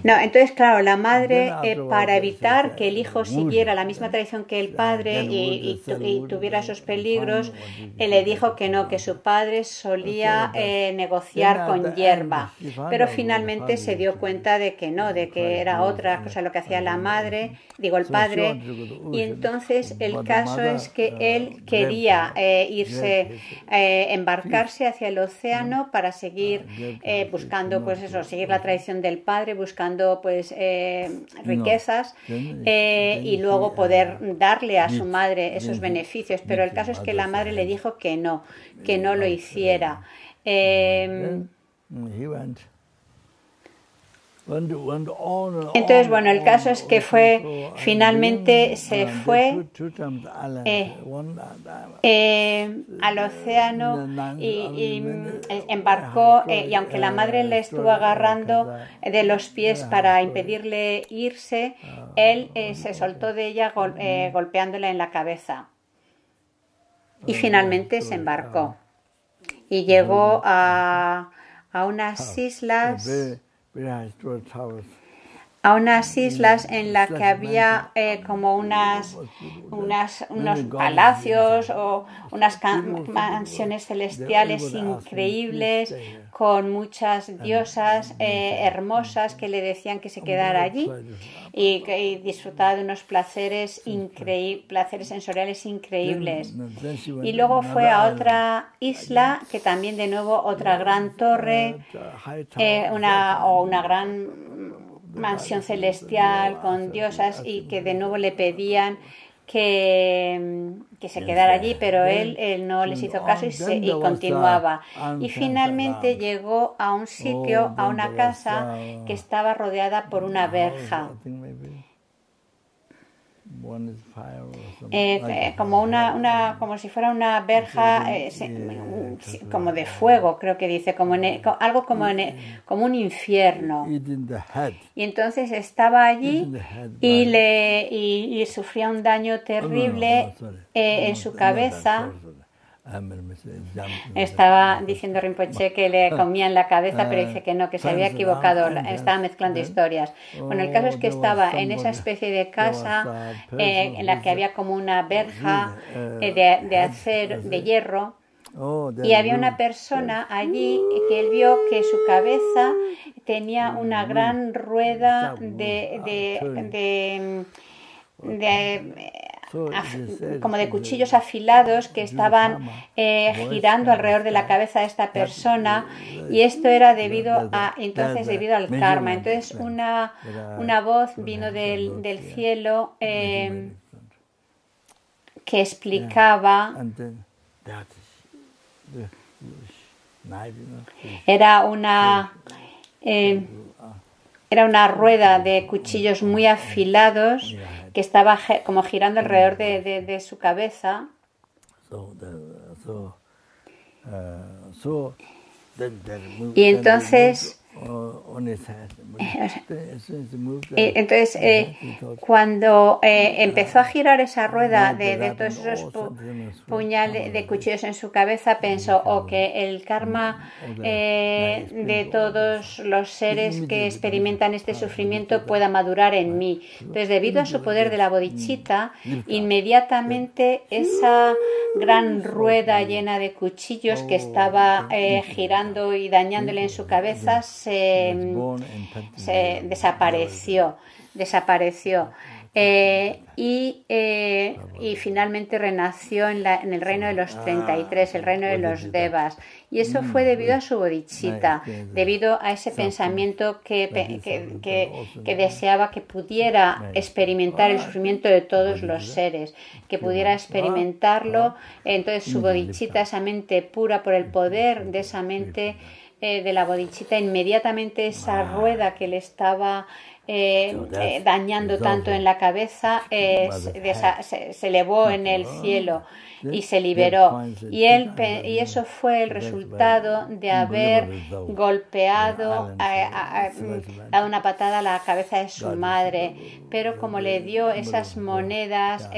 no, entonces claro, la madre para evitar que el hijo siguiera la misma tradición que el padre y tuviera esos peligros, le dijo que no, que su padre solía negociar con hierba, pero finalmente se dio cuenta de que no, de que era otra cosa lo que hacía la madre, digo el padre, y entonces el caso es que él quería embarcarse hacia el océano para seguir buscando, pues eso, seguir la tradición del padre, buscando pues riquezas y luego poder darle a su madre esos beneficios, pero el caso es que la madre le dijo que no lo hiciera. Entonces, bueno, el caso es que finalmente se fue al océano y embarcó, y aunque la madre le estuvo agarrando de los pies para impedirle irse, él se soltó de ella golpeándola en la cabeza y finalmente se embarcó y llegó a unas islas en las que había como unos palacios o unas mansiones celestiales increíbles con muchas diosas hermosas que le decían que se quedara allí y disfrutaba de unos placeres sensoriales increíbles. Y luego fue a otra isla que también de nuevo otra gran torre, una gran mansión celestial con diosas y que de nuevo le pedían que se quedara allí, pero él no les hizo caso y continuaba. Y finalmente llegó a un sitio, a una casa que estaba rodeada por una verja. Como si fuera una verja como de fuego, creo que dice, algo como un infierno. Y entonces estaba allí y sufría un daño terrible en su cabeza. Estaba diciendo Rinpoche que le comían la cabeza, pero dice que no, que se había equivocado, estaba mezclando historias. Bueno, el caso es que estaba en esa especie de casa en la que había como una verja de hierro, y había una persona allí que él vio que su cabeza tenía una gran rueda como de cuchillos afilados que estaban girando alrededor de la cabeza de esta persona, y esto era debido al karma. Entonces una voz vino del cielo que explicaba, era una rueda de cuchillos muy afilados que estaba como girando alrededor de su cabeza. Y entonces cuando empezó a girar esa rueda de todos esos puñales de cuchillos en su cabeza, pensó que el karma de todos los seres que experimentan este sufrimiento pueda madurar en mí. Entonces, debido a su poder de la bodhicitta, inmediatamente esa gran rueda llena de cuchillos que estaba girando y dañándole en su cabeza se desapareció. Y finalmente renació en el reino de los 33, el reino de los Devas. Y eso fue debido a su bodhicitta, debido a ese pensamiento que deseaba que pudiera experimentar el sufrimiento de todos los seres, que pudiera experimentarlo. Entonces su bodhicitta, esa mente pura, por el poder de esa mente de la bodhicitta, inmediatamente esa rueda que le estaba dañando tanto en la cabeza, se elevó en el cielo y se liberó. Y eso fue el resultado de haber golpeado, dado una patada a la cabeza de su madre. Pero como le dio esas monedas,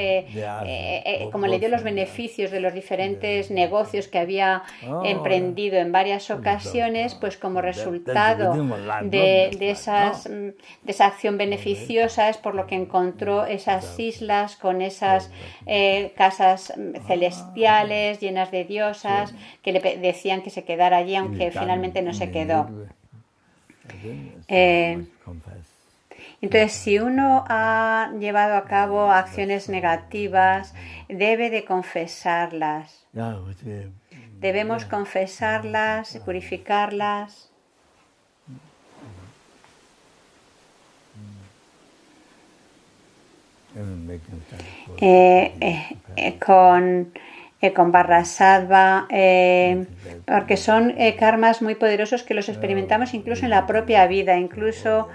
como le dio los beneficios de los diferentes negocios que había emprendido en varias ocasiones, pues como resultado de esa acción beneficiosa es por lo que encontró esas islas con esas casas celestiales llenas de diosas que le decían que se quedara allí, aunque finalmente no se quedó. Entonces, si uno ha llevado a cabo acciones negativas, debe de confesarlas. Debemos confesarlas, purificarlas. Con barra sattva, porque son karmas muy poderosos que los experimentamos incluso en la propia vida. Incluso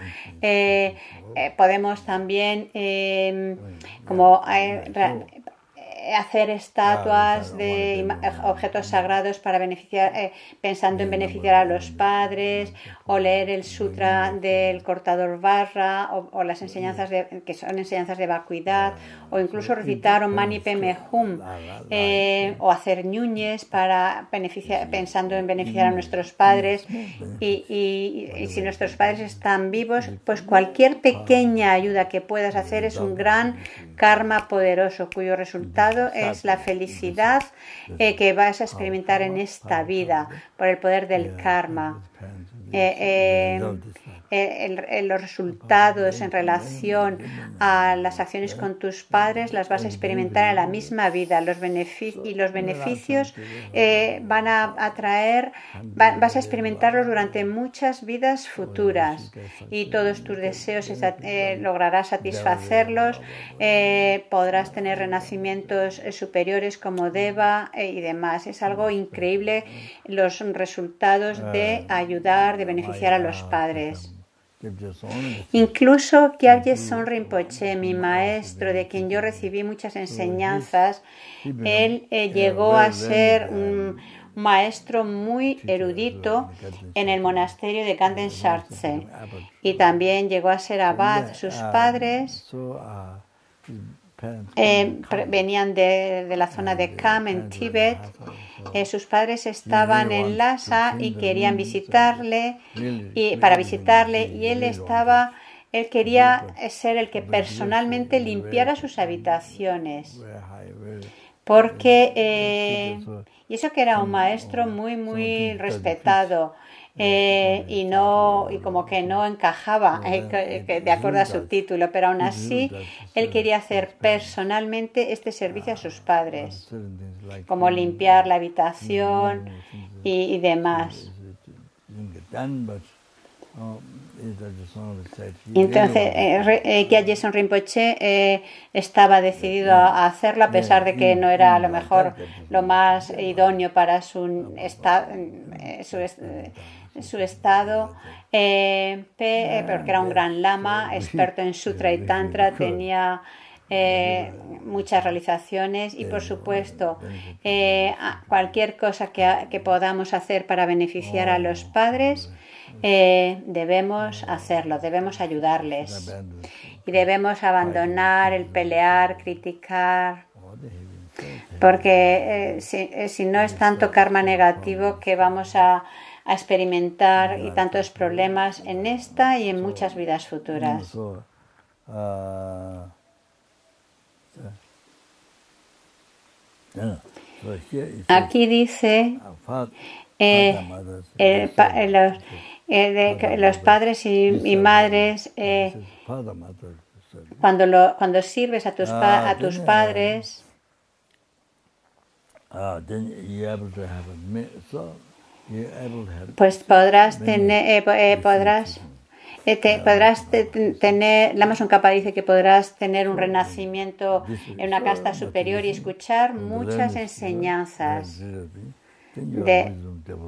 podemos también hacer estatuas de objetos sagrados para beneficiar, pensando en beneficiar a los padres, o leer el sutra del cortador barra, o las enseñanzas que son enseñanzas de vacuidad, o incluso recitar Om Mani Padme Hum, o hacer ñuñes para pensando en beneficiar a nuestros padres. Y si nuestros padres están vivos, pues cualquier pequeña ayuda que puedas hacer es un gran karma poderoso, cuyo resultado es la felicidad que vas a experimentar en esta vida por el poder del karma. Los resultados en relación a las acciones con tus padres las vas a experimentar en la misma vida. Los beneficios van a atraer, vas a experimentarlos durante muchas vidas futuras, y todos tus deseos lograrás satisfacerlos. Podrás tener renacimientos superiores como Deva y demás. Es algo increíble los resultados de ayudar, de beneficiar a los padres. Incluso Kyabje Son Rinpoche, mi maestro, de quien yo recibí muchas enseñanzas, él llegó a ser un maestro muy erudito en el monasterio de Ganden Shartse, y también llegó a ser abad. Sus padres venían de la zona de Kham en Tíbet. Sus padres estaban en Lhasa y querían visitarle, y él quería ser el que personalmente limpiara sus habitaciones, porque y eso que era un maestro muy muy respetado, y como que no encajaba de acuerdo a su título, pero aún así él quería hacer personalmente este servicio a sus padres, como limpiar la habitación y demás. Entonces, Kyabje Son Rinpoche estaba decidido a hacerlo, a pesar de que no era a lo mejor lo más idóneo para su estado, porque era un gran lama, experto en sutra y tantra, tenía muchas realizaciones, y por supuesto cualquier cosa que podamos hacer para beneficiar a los padres, debemos hacerlo, debemos ayudarles, y debemos abandonar el pelear, criticar, porque si no es tanto karma negativo que vamos a experimentar, y tantos problemas en esta y en muchas vidas futuras. Aquí dice los padres y madres, cuando sirves a tus padres, pues podrás tener Lama Tsongkhapa dice que podrás tener un renacimiento en una casta superior y escuchar muchas enseñanzas,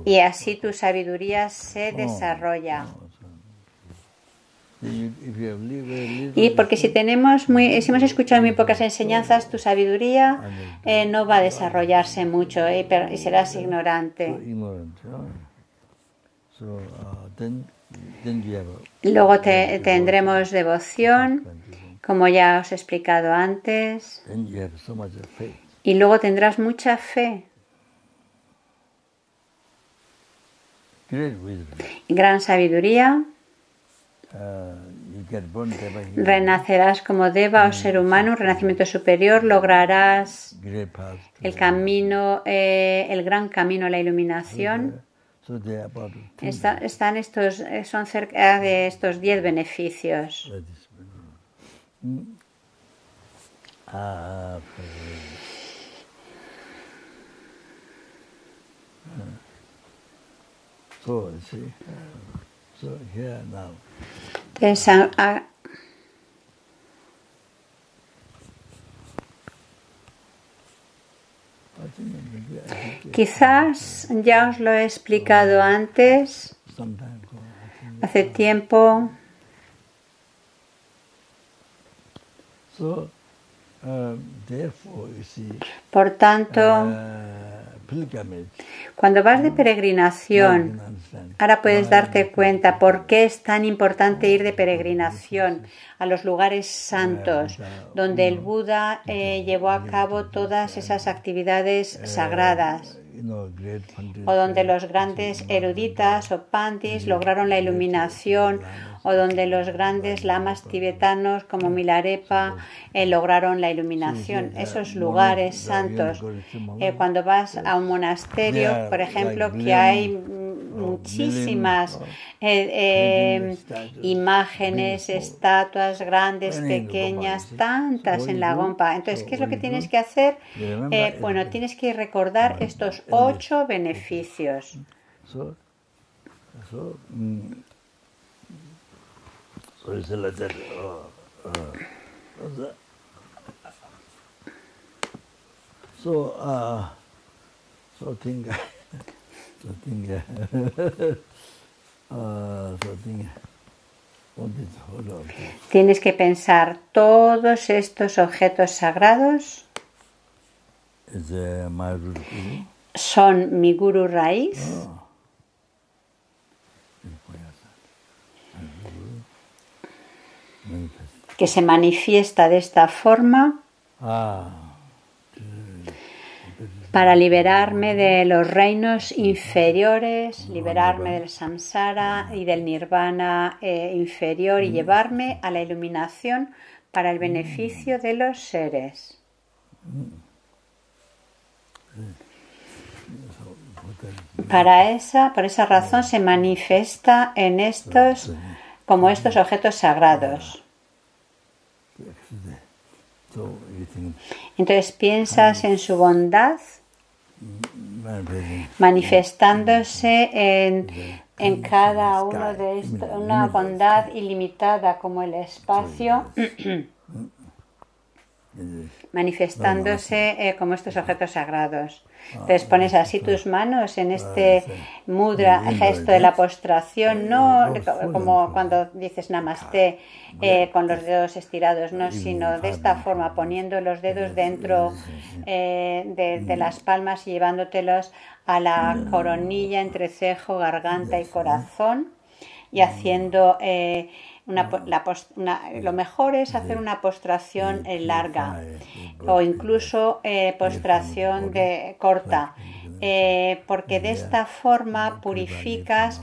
y así tu sabiduría se desarrolla. Y porque si hemos escuchado muy pocas enseñanzas, tu sabiduría no va a desarrollarse mucho y serás ignorante. Luego tendremos devoción, como ya os he explicado antes, y luego tendrás mucha fe, gran sabiduría. Renacerás como Deva o ser humano, un renacimiento superior, lograrás el camino, el gran camino a la iluminación. Son cerca de estos 10 beneficios. Quizás ya os lo he explicado antes, hace tiempo. Por tanto, cuando vas de peregrinación, ahora puedes darte cuenta por qué es tan importante ir de peregrinación a los lugares santos, donde el Buda llevó a cabo todas esas actividades sagradas, o donde los grandes eruditas o pandis lograron la iluminación, o donde los grandes lamas tibetanos como Milarepa lograron la iluminación. Esos lugares santos, cuando vas a un monasterio, por ejemplo, que hay muchísimas imágenes, estatuas grandes, pequeñas, tantas en la Gompa. Entonces, ¿qué es lo que tienes que hacer? Bueno, tienes que recordar estos 8 beneficios. Tienes que pensar todos estos objetos sagrados son mi guru raíz. Que se manifiesta de esta forma para liberarme de los reinos inferiores, liberarme del samsara y del nirvana inferior y llevarme a la iluminación para el beneficio de los seres. Por esa razón se manifiesta en como estos objetos sagrados. Entonces piensas en su bondad manifestándose en cada uno de estos, una bondad ilimitada como el espacio, manifestándose como estos objetos sagrados. Entonces pones así tus manos en este mudra, gesto de la postración, no como cuando dices namaste con los dedos estirados, no, sino de esta forma, poniendo los dedos dentro de las palmas y llevándotelos a la coronilla entre cejo, garganta y corazón, y haciendo lo mejor es hacer una postración larga o incluso postración corta, porque de esta forma purificas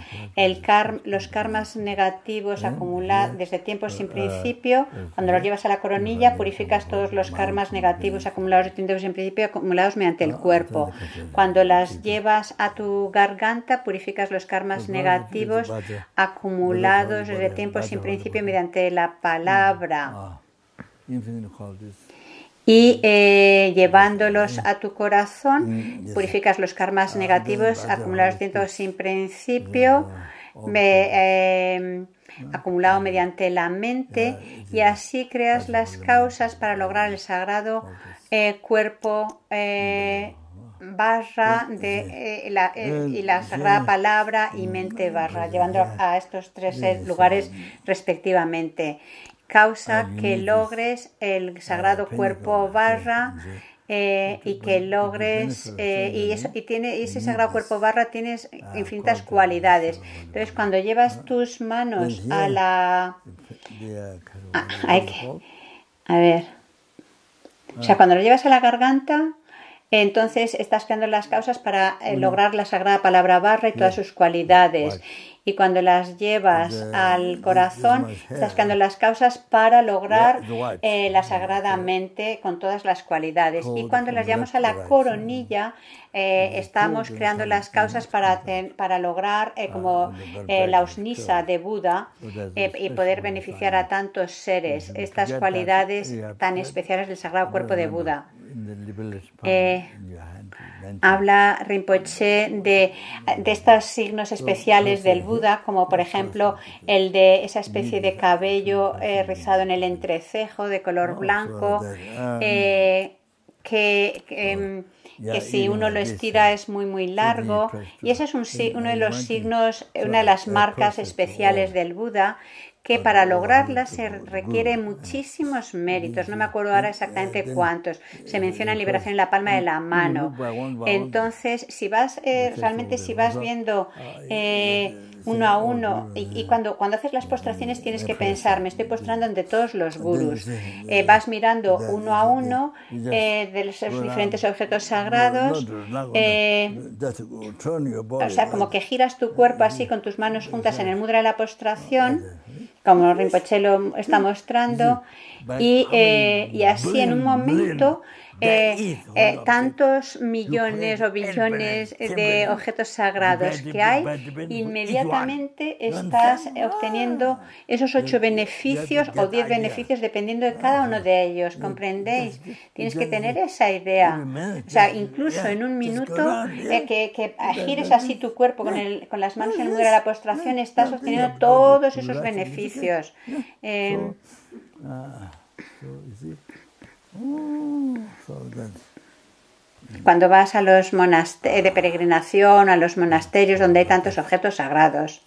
los karmas negativos acumulados desde tiempos sin principio. Cuando los llevas a la coronilla, purificas todos los karmas negativos acumulados desde tiempos sin principio, acumulados mediante el cuerpo. Cuando las llevas a tu garganta, purificas los karmas negativos acumulados desde tiempos sin principio mediante la palabra. Y llevándolos a tu corazón, purificas los karmas negativos acumulados dentro sin principio, acumulado mediante la mente, y así creas las causas para lograr el sagrado cuerpo barra y la sagrada palabra y mente barra, llevando a estos tres lugares respectivamente. Causa que logres el sagrado cuerpo barra y que logres y ese sagrado cuerpo barra tienes infinitas cualidades. Entonces cuando llevas tus manos a la o sea, cuando lo llevas a la garganta, entonces estás creando las causas para lograr la sagrada palabra barra y todas sus cualidades. Y cuando las llevas al corazón, estás creando las causas para lograr la sagrada mente con todas las cualidades. Y cuando las llevamos a la coronilla, estamos creando las causas para lograr como la usnisa de Buda y poder beneficiar a tantos seres, estas cualidades tan especiales del Sagrado Cuerpo de Buda. Habla Rinpoche de estos signos especiales del Buda, como por ejemplo el de esa especie de cabello rizado en el entrecejo de color blanco, que si uno lo estira es muy largo, y ese es uno de los signos, una de las marcas especiales del Buda, que para lograrla se requiere muchísimos méritos. No me acuerdo ahora exactamente cuántos. Se menciona en liberación en la palma de la mano. Entonces, si vas viendo uno a uno y cuando haces las postraciones tienes que pensar, me estoy postrando ante todos los gurús. Vas mirando uno a uno de los diferentes objetos sagrados. O sea, como que giras tu cuerpo así con tus manos juntas en el mudra de la postración, como Rinpoche lo está mostrando, y así en un momento tantos millones o billones de objetos sagrados que hay, inmediatamente estás obteniendo esos 8 beneficios o 10 beneficios dependiendo de cada uno de ellos. ¿Comprendéis? Tienes que tener esa idea. O sea, incluso en un minuto que gires así tu cuerpo con las manos en el mudra de la postración, estás obteniendo todos esos beneficios. Cuando vas a los monasterios de peregrinación, a los monasterios donde hay tantos objetos sagrados.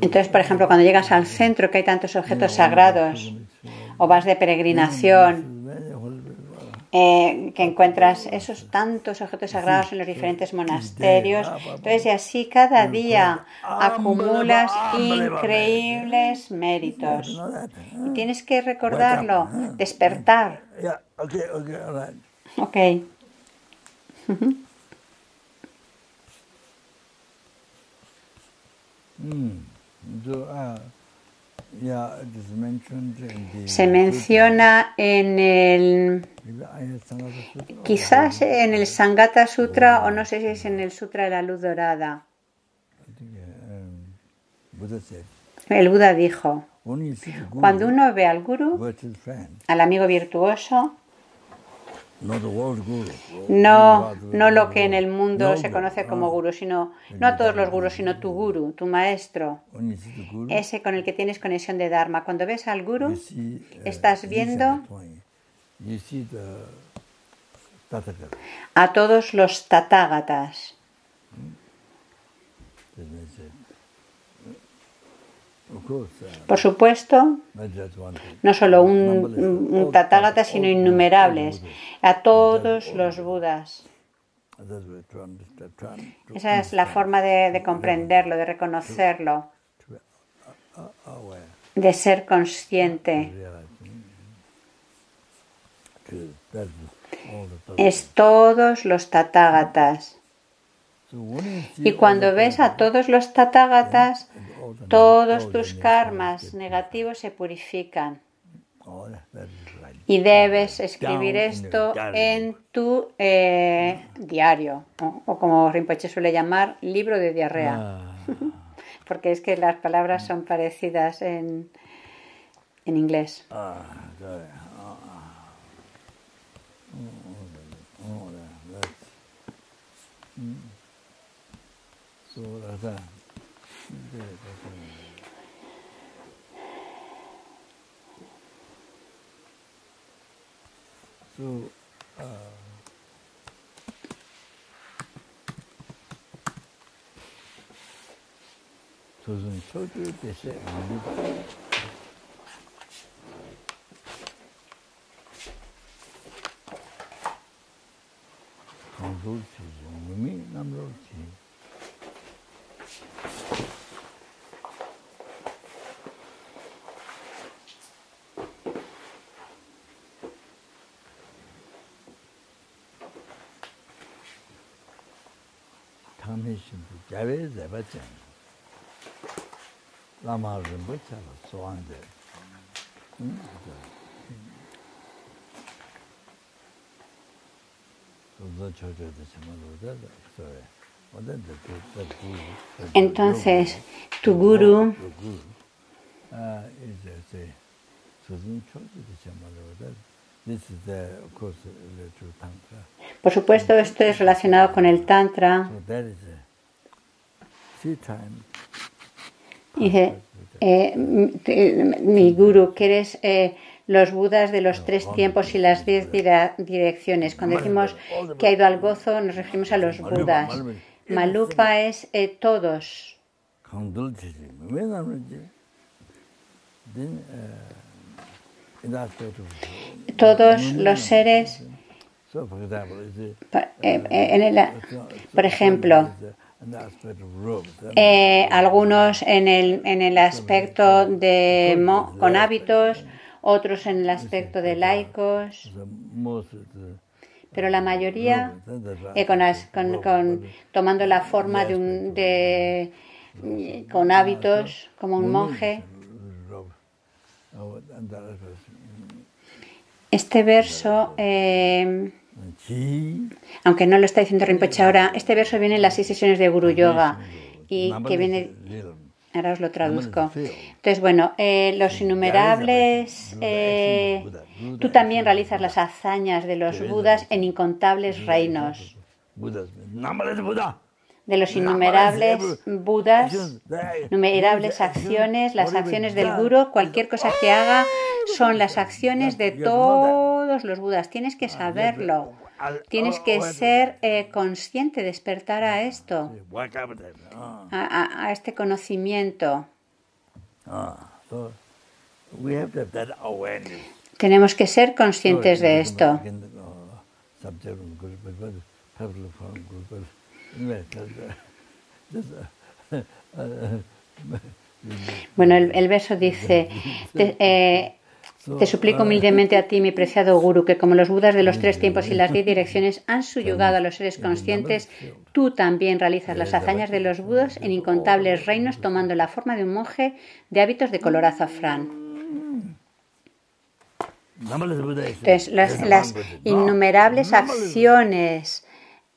Entonces, por ejemplo, cuando llegas al centro que hay tantos objetos sagrados, o vas de peregrinación, que encuentras esos tantos objetos sagrados en los diferentes monasterios. Entonces, y así cada día acumulas increíbles méritos. Y tienes que recordarlo, despertar. Ok. Se menciona quizás en el Sangata Sutra, o no sé si es en el Sutra de la Luz Dorada. El Buda dijo, cuando uno ve al Guru, al amigo virtuoso, no lo que en el mundo se conoce como gurú, sino no a todos los gurús, sino tu gurú, tu maestro, ese con el que tienes conexión de Dharma. Cuando ves al gurú, estás viendo a todos los tathagatas. Por supuesto, no solo un tathagata, sino innumerables, a todos los budas. Esa es la forma de comprenderlo, de reconocerlo, de ser consciente. Es todos los tathagatas. Y cuando ves a todos los tathagatas, todos tus karmas negativos se purifican. Y debes escribir esto en tu diario, o como Rinpoche suele llamar, libro de diarrea. Porque es que las palabras son parecidas en inglés. Entonces, tu guru por supuesto, esto es relacionado con el Tantra. Dice, mi guru, que eres los Budas de los 3 tiempos y las 10 direcciones. Cuando decimos que ha ido al gozo, nos referimos a los Budas. Malupa es todos. Todos los seres, por ejemplo, algunos en el aspecto de con hábitos, otros en el aspecto de laicos, pero la mayoría tomando la forma con hábitos como un monje. Este verso, aunque no lo está diciendo Rinpoche ahora, este verso viene en las 6 sesiones de Guru Yoga y que viene, ahora os lo traduzco. Entonces, bueno, los innumerables, tú también realizas las hazañas de los Budas en incontables reinos. De los innumerables Budas, innumerables acciones, las acciones del Guru, cualquier cosa que haga son las acciones de todos los Budas. Tienes que saberlo, tienes que ser consciente, despertar a esto, a este conocimiento. Tenemos que ser conscientes de esto. Bueno, el verso dice, te suplico humildemente a ti, mi preciado Guru, que como los Budas de los 3 tiempos y las 10 direcciones han subyugado a los seres conscientes, tú también realizas las hazañas de los Budas en incontables reinos, tomando la forma de un monje de hábitos de color azafrán. Entonces, las innumerables acciones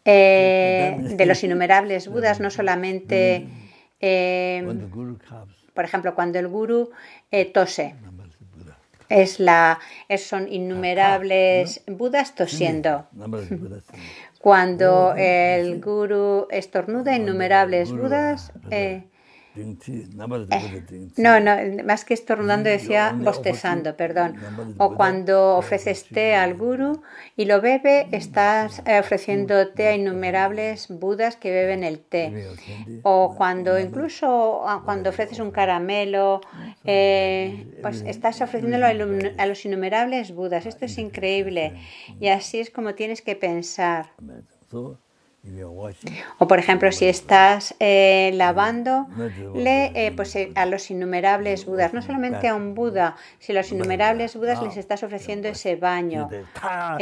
de los innumerables Budas, no solamente, por ejemplo, cuando el Guru tose, son innumerables Budas tosiendo. Cuando el Guru estornuda, innumerables Budas. No, más que estornudando decía bostezando, perdón. O cuando ofreces té al Guru y lo bebe, estás ofreciendo té a innumerables Budas que beben el té. O cuando ofreces un caramelo, pues estás ofreciéndolo a los innumerables Budas. Esto es increíble y así es como tienes que pensar. O por ejemplo, si estás lavando, pues a los innumerables Budas, no solamente a un Buda, sino a los innumerables Budas les estás ofreciendo ese baño. Por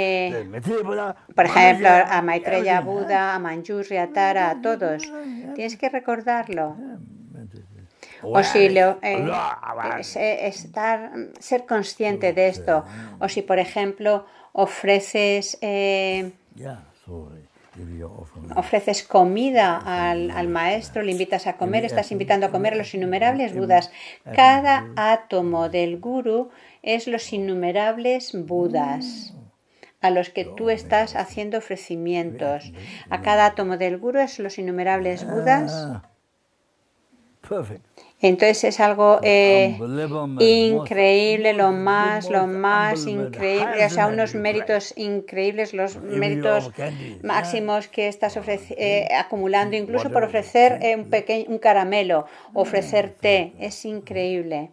ejemplo, a Maitreya Buda, a Manjushri, a Tara, a todos. Tienes que recordarlo. O si ser consciente de esto. O si, por ejemplo, ofreces comida al maestro, le invitas a comer, estás invitando a comer a los innumerables Budas. Cada átomo del Guru es los innumerables Budas a los que tú estás haciendo ofrecimientos. A cada átomo del Guru es los innumerables Budas. Entonces es algo increíble, lo más increíble, o sea, unos méritos increíbles, los méritos máximos que estás acumulando, incluso por ofrecer un caramelo, ofrecer té, es increíble.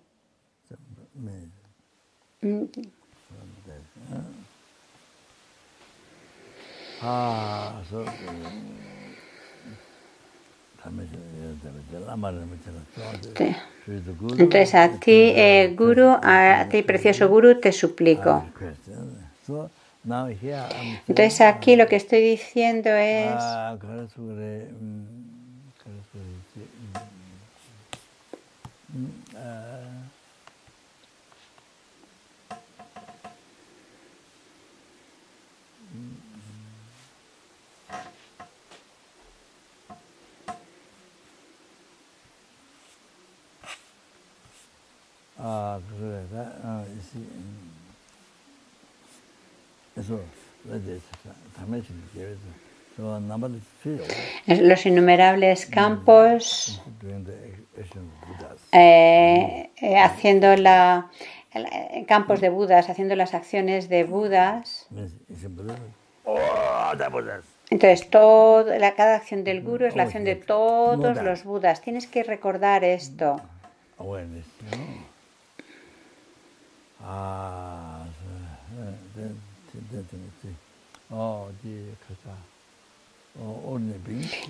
Entonces a ti, Guru, a ti, precioso Guru, te suplico. Entonces aquí lo que estoy diciendo es los innumerables campos haciendo campos de Budas, haciendo las acciones de Budas. Entonces, cada acción del Guru es la acción de todos los Budas. Tienes que recordar esto.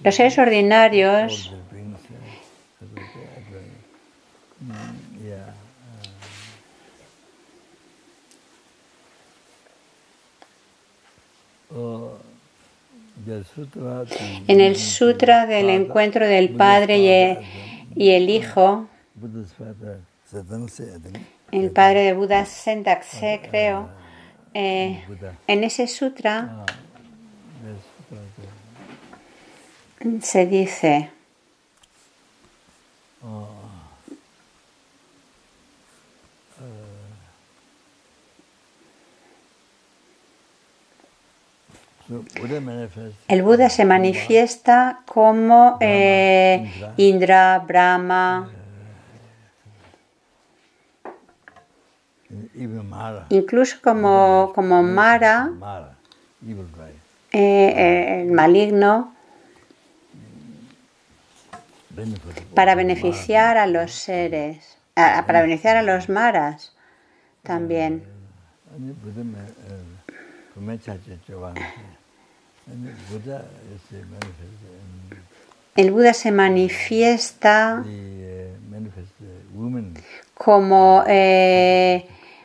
Los seres ordinarios en el Sutra del Encuentro del Padre y el Hijo, el padre de Buda Sendakse, creo, en ese sutra se dice el Buda se manifiesta como Indra, Brahma, incluso como Mara, el maligno, para beneficiar a los seres, para beneficiar a los maras también. El Buda se manifiesta como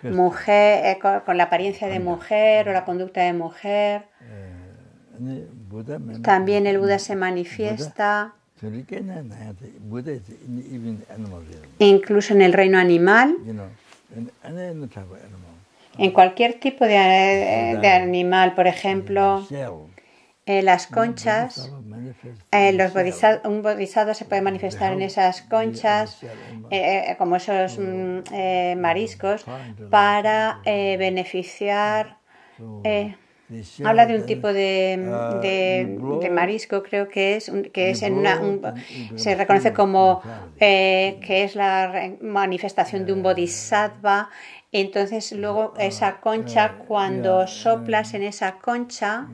mujer, con la apariencia de mujer o la conducta de mujer. También el Buda se manifiesta incluso en el reino animal, en cualquier tipo de animal, por ejemplo, las conchas, un bodhisattva se puede manifestar en esas conchas, como esos mariscos, para beneficiar. Habla de un tipo de marisco, creo que es se reconoce como que es la manifestación de un bodhisattva. Entonces luego esa concha, cuando soplas en esa concha,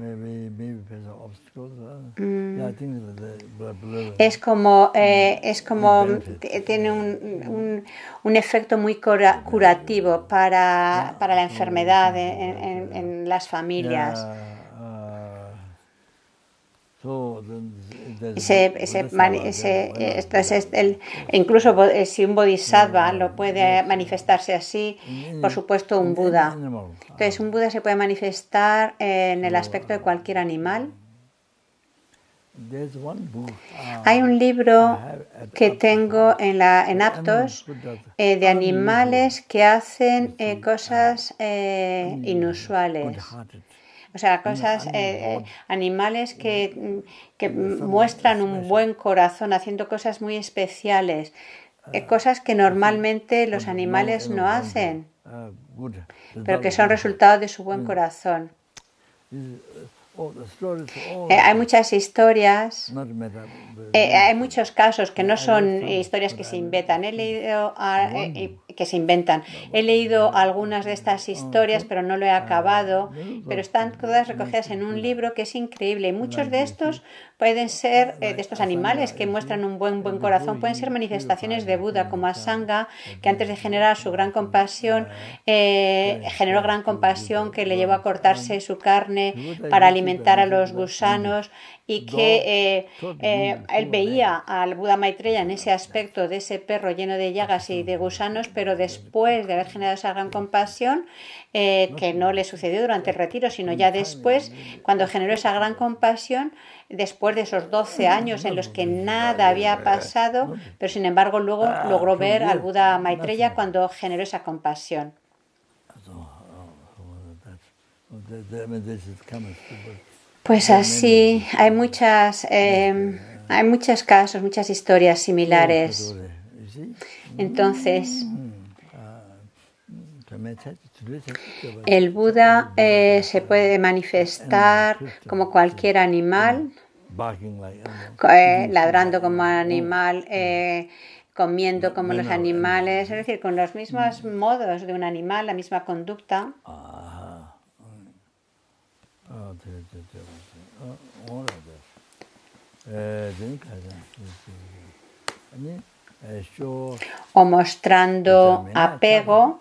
es como tiene un efecto muy curativo para la enfermedad en las familias. Incluso si un bodhisattva lo puede manifestarse así, por supuesto un Buda. Entonces un Buda se puede manifestar en el aspecto de cualquier animal. Hay un libro que tengo en Aptos de animales que hacen cosas inusuales. O sea, animales que muestran un buen corazón, haciendo cosas muy especiales, cosas que normalmente los animales no hacen, pero que son resultado de su buen corazón. Hay muchas historias, hay muchos casos que no son historias que se inventan. He leído algunas de estas historias, pero no lo he acabado. Pero están todas recogidas en un libro que es increíble. Y muchos de estos pueden ser, de estos animales que muestran un buen corazón, pueden ser manifestaciones de Buda, como Asanga, que antes de generar su gran compasión, generó gran compasión que le llevó a cortarse su carne para alimentar a los gusanos, y que él veía al Buda Maitreya en ese aspecto de ese perro lleno de llagas y de gusanos, pero después de haber generado esa gran compasión, que no le sucedió durante el retiro, sino ya después, cuando generó esa gran compasión, después de esos 12 años en los que nada había pasado, pero sin embargo luego logró ver al Buda Maitreya cuando generó esa compasión. Pues así, hay muchos casos, muchas historias similares. Entonces, el Buda se puede manifestar como cualquier animal, ladrando como animal, comiendo como los animales, es decir, con los mismos modos de un animal, la misma conducta. O mostrando apego,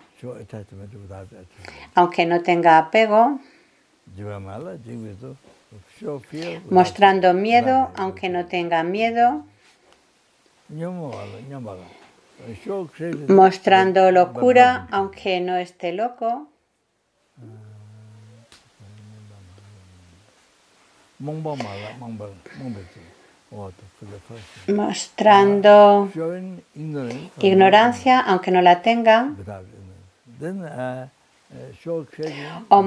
aunque no tenga apego, mostrando miedo, aunque no tenga miedo, mostrando locura, aunque no esté loco, mostrando ignorancia, aunque no la tenga, o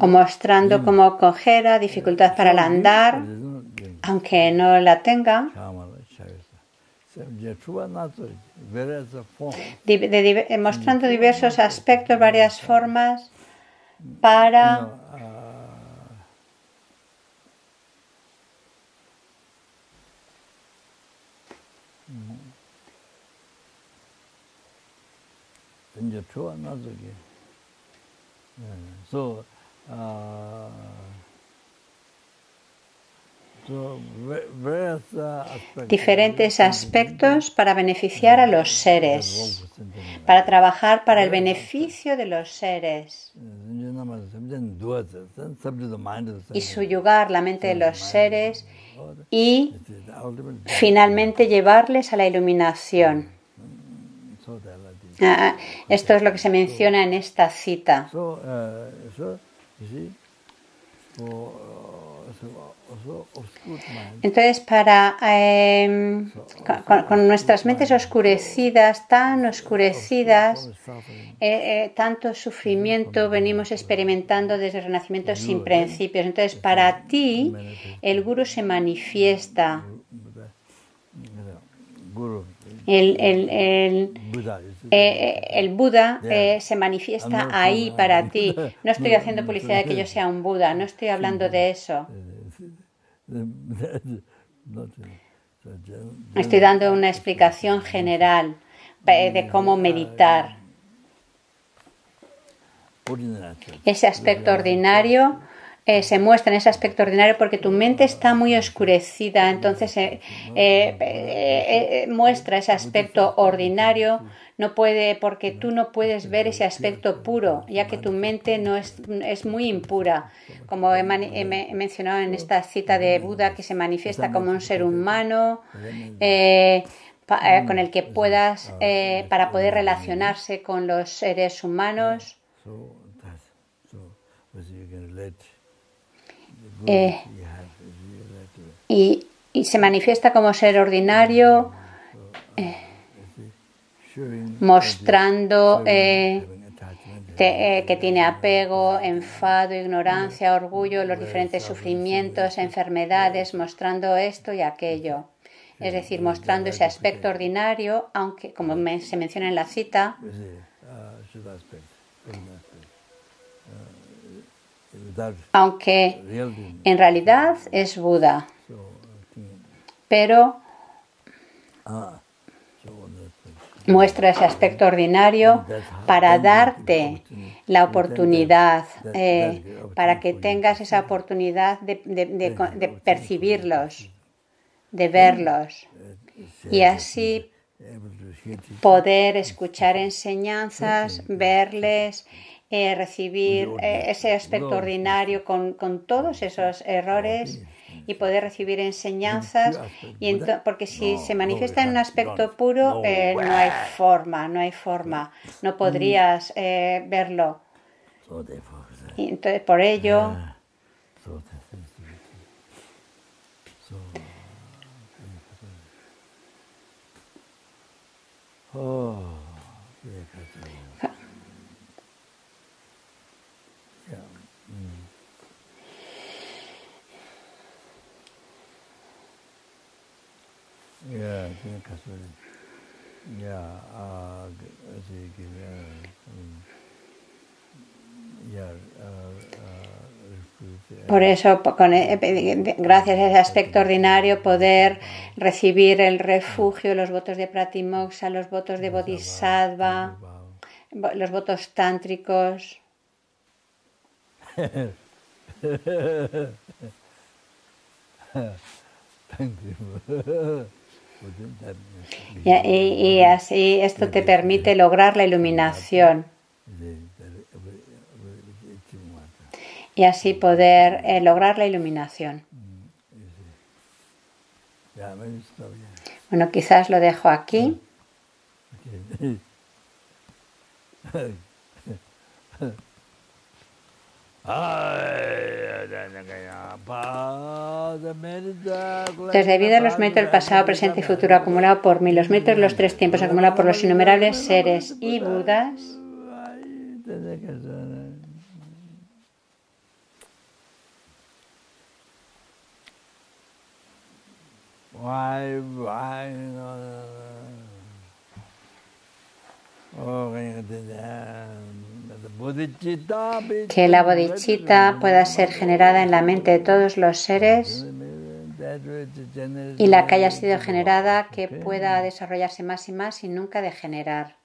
mostrando como cojera, dificultad para el andar, aunque no la tenga, mostrando diversos aspectos, varias formas para diferentes aspectos para beneficiar a los seres, para trabajar para el beneficio de los seres y subyugar la mente de los seres y finalmente llevarles a la iluminación. Esto es lo que se menciona en esta cita. Entonces, con nuestras mentes oscurecidas, tan oscurecidas, tanto sufrimiento venimos experimentando desde el renacimiento sin principios. Entonces, para ti, el Guru se manifiesta. El Buda se manifiesta ahí para ti. No estoy haciendo publicidad de que yo sea un Buda, no estoy hablando de eso. Estoy dando una explicación general de cómo meditar. Ese aspecto ordinario se muestra en ese aspecto ordinario porque tu mente está muy oscurecida, entonces muestra ese aspecto ordinario. No puede, porque tú no puedes ver ese aspecto puro, ya que tu mente no es muy impura. Como he mencionado en esta cita de Buda, que se manifiesta como un ser humano con el que puedas, para poder relacionarse con los seres humanos. Y se manifiesta como ser ordinario. mostrando que tiene apego, enfado, ignorancia, orgullo, los diferentes sufrimientos, enfermedades, mostrando esto y aquello. Es decir, mostrando ese aspecto ordinario, aunque, como se menciona en la cita, aunque en realidad es Buda, pero muestra ese aspecto ordinario para darte la oportunidad, para que tengas esa oportunidad de percibirlos, de verlos, y así poder escuchar enseñanzas, verles, recibir ese aspecto ordinario con todos esos errores y poder recibir enseñanzas, porque si se manifiesta en un aspecto puro, no hay forma, no podrías verlo. Y entonces, por ello, por eso, gracias a ese aspecto ordinario, poder recibir el refugio, los votos de Pratimoksha, los votos de Bodhisattva, los votos tántricos. Y así esto te permite lograr la iluminación. Y así poder lograr la iluminación. Bueno, quizás lo dejo aquí. Entonces, debido a los méritos del pasado, presente y futuro acumulado por mí, los méritos de los tres tiempos acumulados por los innumerables seres y Budas, que la bodhicitta pueda ser generada en la mente de todos los seres y la que haya sido generada que pueda desarrollarse más y más sin nunca degenerar.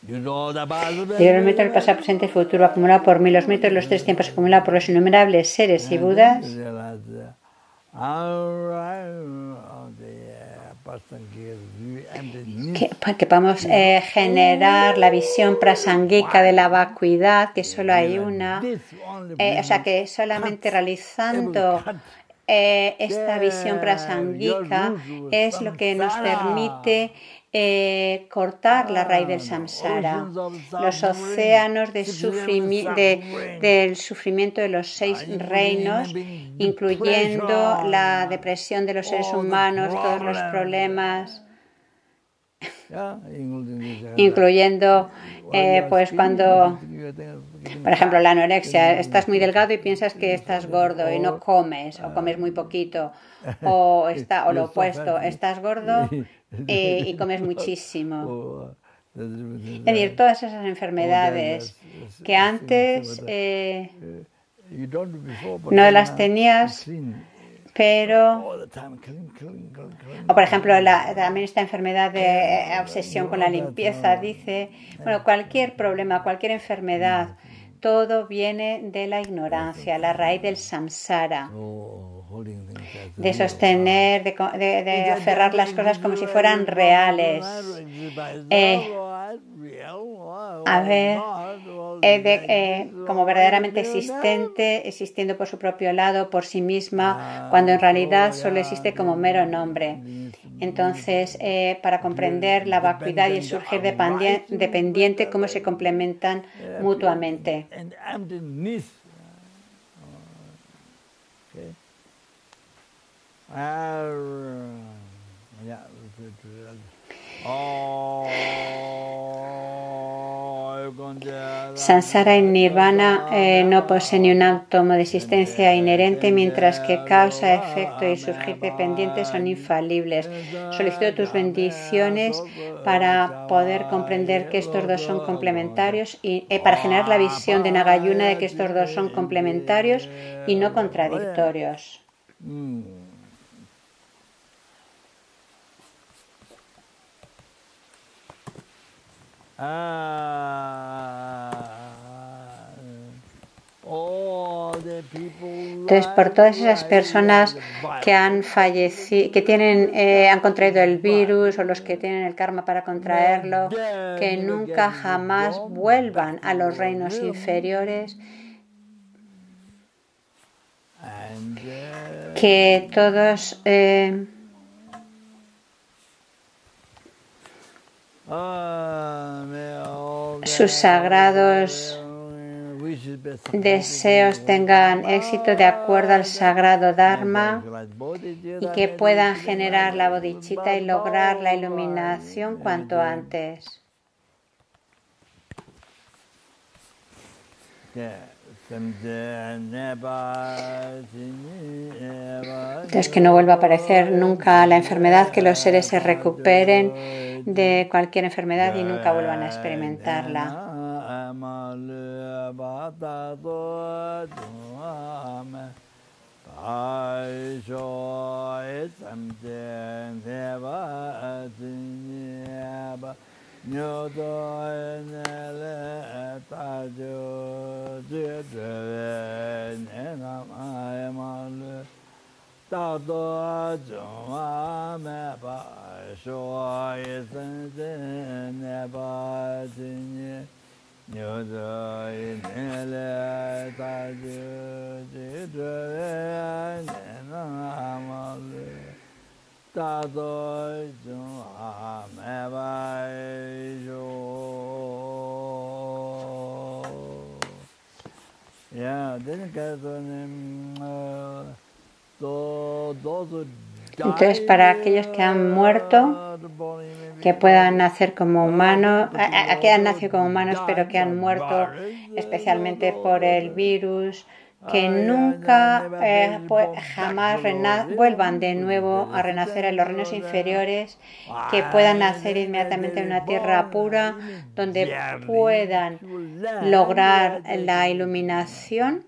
Digo, los méritos del pasado, presente y futuro acumulado por mí, los méritos de los tres tiempos acumulados por los innumerables seres y Budas, que podamos generar la visión prasangika de la vacuidad, que solo hay una, o sea que solamente realizando esta visión prasangika es lo que nos permite cortar la raíz del samsara, los océanos del sufrimiento de los 6 reinos, incluyendo la depresión de los seres humanos, todos los problemas, incluyendo pues cuando, por ejemplo, la anorexia, estás muy delgado y piensas que estás gordo y no comes o comes muy poquito, o lo opuesto, estás gordo y comes muchísimo. Es decir, todas esas enfermedades que antes no las tenías, pero, o por ejemplo, también esta enfermedad de obsesión con la limpieza, dice, bueno, cualquier problema, cualquier enfermedad, todo viene de la ignorancia, la raíz del samsara, de sostener, de aferrar las cosas como si fueran reales. A ver, como verdaderamente existiendo por su propio lado, por sí misma, cuando en realidad solo existe como mero nombre. Entonces, para comprender la vacuidad y el surgir dependiente, cómo se complementan mutuamente. Samsara y Nirvana no poseen ni un átomo de existencia inherente, mientras que causa, efecto y surgir dependientes son infalibles. Solicito tus bendiciones para poder comprender que estos dos son complementarios y para generar la visión de Nagayuna de que estos dos son complementarios y no contradictorios. Entonces, por todas esas personas que han fallecido, que han contraído el virus o los que tienen el karma para contraerlo, que nunca jamás vuelvan a los reinos inferiores, que todos sus sagrados deseos tengan éxito de acuerdo al sagrado Dharma y que puedan generar la bodhicitta y lograr la iluminación cuanto antes. Entonces, que no vuelva a aparecer nunca la enfermedad, que los seres se recuperen de cualquier enfermedad y nunca vuelvan a experimentarla. Entonces, para aquellos que han muerto, que puedan nacer como humanos, que han nacido como humanos, pero que han muerto especialmente por el virus, que nunca jamás vuelvan de nuevo a renacer en los reinos inferiores, que puedan nacer inmediatamente en una tierra pura, donde puedan lograr la iluminación,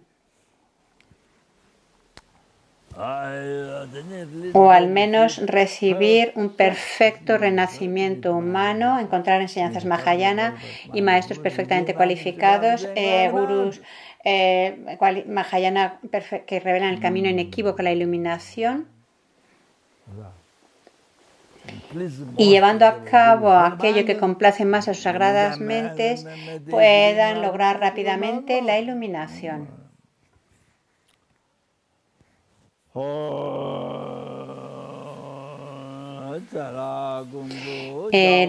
o al menos recibir un perfecto renacimiento humano, encontrar enseñanzas Mahayana y maestros perfectamente cualificados, gurús Mahayana que revelan el camino inequívoco a la iluminación, y llevando a cabo aquello que complace más a sus sagradas mentes, puedan lograr rápidamente la iluminación.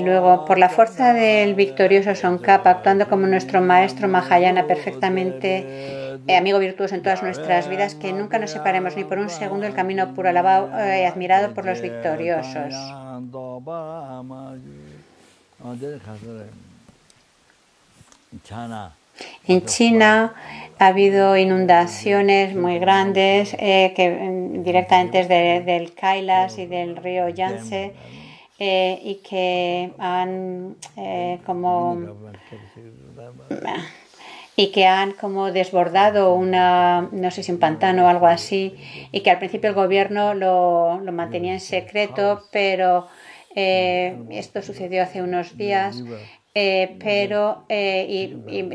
Luego, por la fuerza del victorioso Tsongkhapa, actuando como nuestro maestro Mahayana perfectamente amigo virtuoso en todas nuestras vidas, que nunca nos separemos ni por un segundo del camino puro, alabado y admirado por los victoriosos. En China ha habido inundaciones muy grandes directamente del Kailas y del río Yangtze y que han y que han como desbordado no sé si un pantano o algo así, y que al principio el gobierno lo mantenía en secreto, pero esto sucedió hace unos días. Y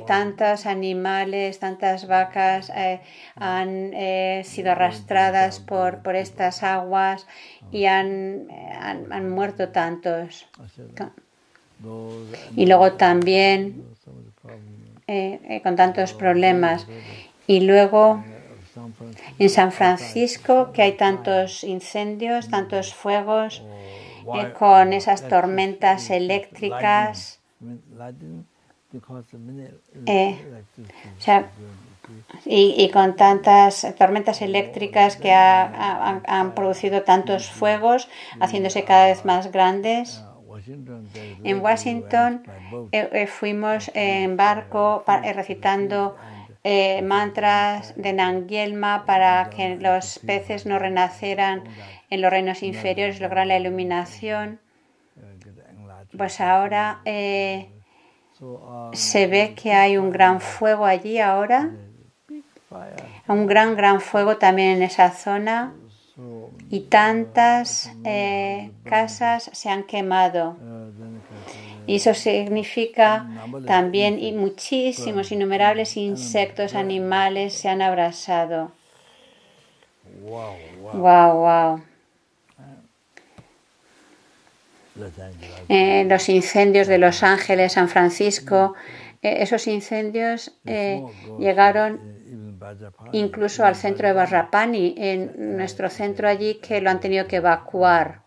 tantos animales, tantas vacas han sido arrastradas por estas aguas y han muerto tantos. Y luego también con tantos problemas. Y luego en San Francisco, que hay tantos incendios, tantos fuegos, con esas tormentas eléctricas. O sea, y con tantas tormentas eléctricas que han producido tantos fuegos, haciéndose cada vez más grandes. En Washington fuimos en barco recitando mantras de Nangyelma para que los peces no renacieran en los reinos inferiores, lograr la iluminación. Pues ahora se ve que hay un gran fuego allí ahora, un gran fuego también en esa zona, y tantas casas se han quemado. Y eso significa también y muchísimos, innumerables insectos, animales se han abrasado. Wow. Los incendios de Los Ángeles, San Francisco, esos incendios llegaron incluso al centro de Barrapani, en nuestro centro allí, que lo han tenido que evacuar.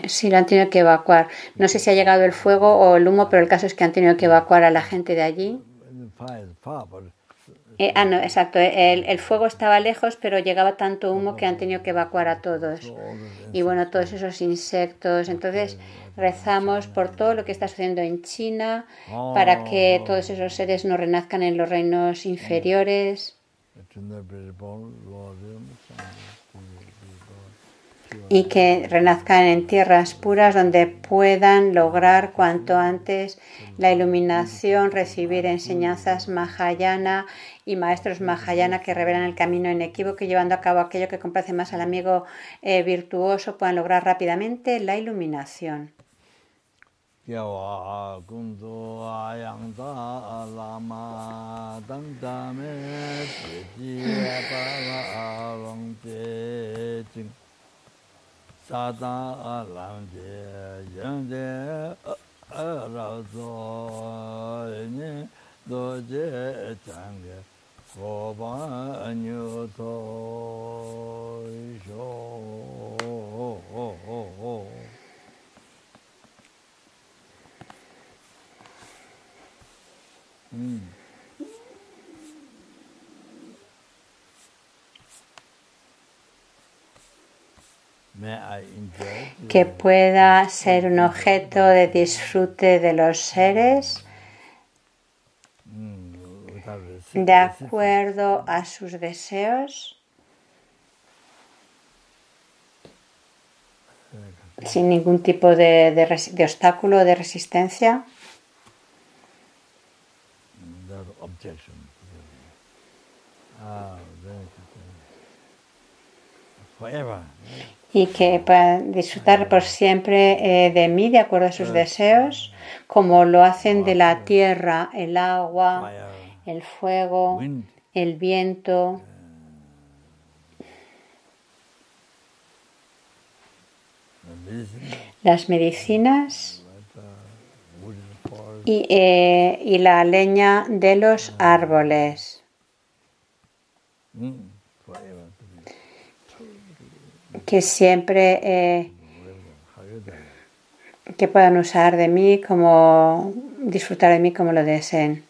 Sí, lo han tenido que evacuar. No sé si ha llegado el fuego o el humo, pero el caso es que han tenido que evacuar a la gente de allí. No, exacto. El fuego estaba lejos, pero llegaba tanto humo que han tenido que evacuar a todos. Y bueno, todos esos insectos. Entonces rezamos por todo lo que está sucediendo en China, para que todos esos seres no renazcan en los reinos inferiores. Y que renazcan en tierras puras donde puedan lograr cuanto antes la iluminación, recibir enseñanzas Mahayana y maestros Mahayana que revelan el camino inequívoco y llevando a cabo aquello que complace más al amigo virtuoso, puedan lograr rápidamente la iluminación. Sada alam je yande arazo ni doje change goba anyu to sho. Que pueda ser un objeto de disfrute de los seres de acuerdo a sus deseos, sin ningún tipo de obstáculo o de resistencia. Y que puedan disfrutar por siempre de mí, de acuerdo a sus deseos, como lo hacen de la tierra, el agua, el fuego, el viento, las medicinas y la leña de los árboles. Que siempre que puedan usar de mí, como disfrutar de mí como lo deseen.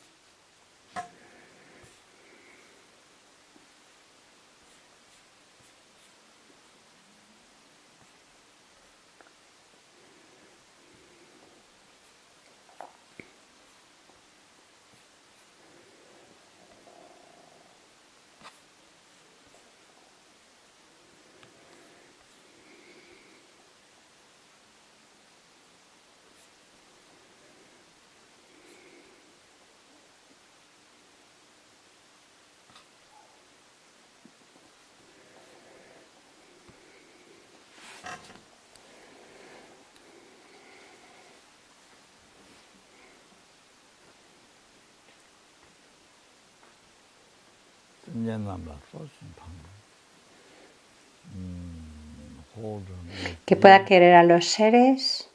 que pueda querer a los seres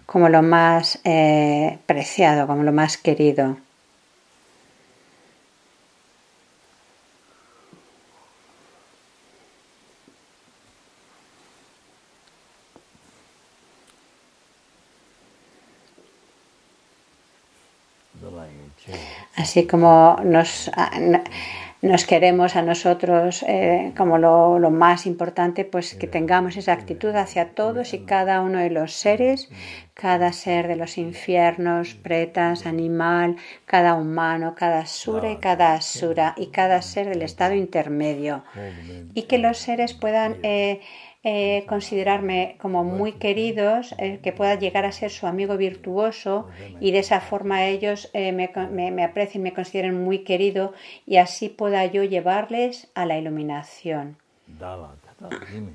como lo más preciado, como lo más querido. Así como nos queremos a nosotros como lo más importante, pues que tengamos esa actitud hacia todos y cada uno de los seres, cada ser de los infiernos, pretas, animal, cada humano, cada sura y cada asura y cada ser del estado intermedio. Y que los seres puedan considerarme como muy queridos, que pueda llegar a ser su amigo virtuoso y de esa forma ellos me aprecien, me consideren muy querido y así pueda yo llevarles a la iluminación,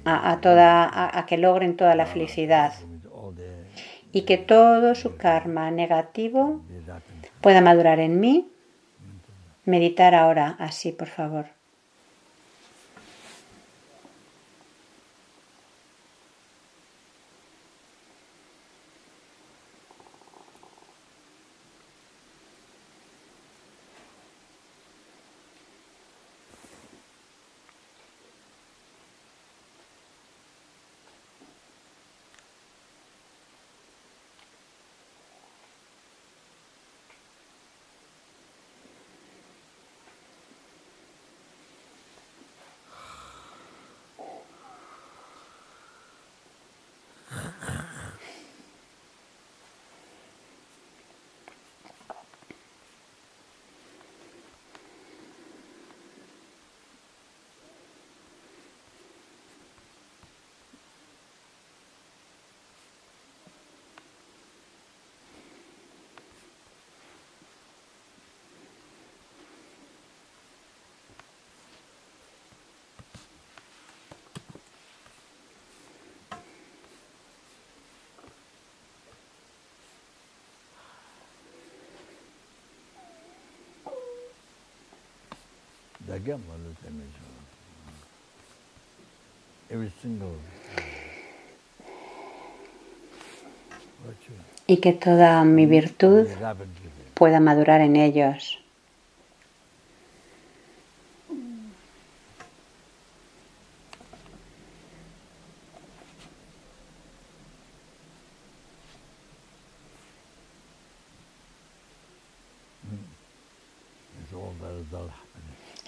a que logren toda la felicidad y que todo su karma negativo pueda madurar en mí. Meditar ahora así, por favor. Y que toda mi virtud pueda madurar en ellos.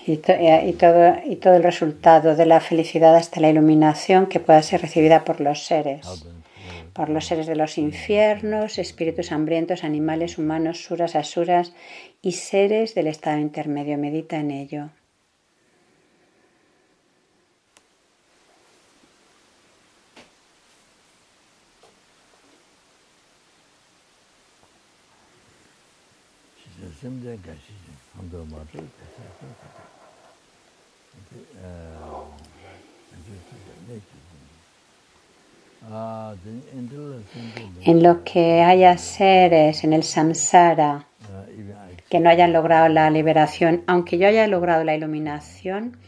Y todo el resultado de la felicidad hasta la iluminación que pueda ser recibida por los seres de los infiernos, espíritus hambrientos, animales, humanos, suras, asuras y seres del estado intermedio. Medita en ello. En lo que haya seres en el samsara que no hayan logrado la liberación, aunque yo haya logrado la iluminación,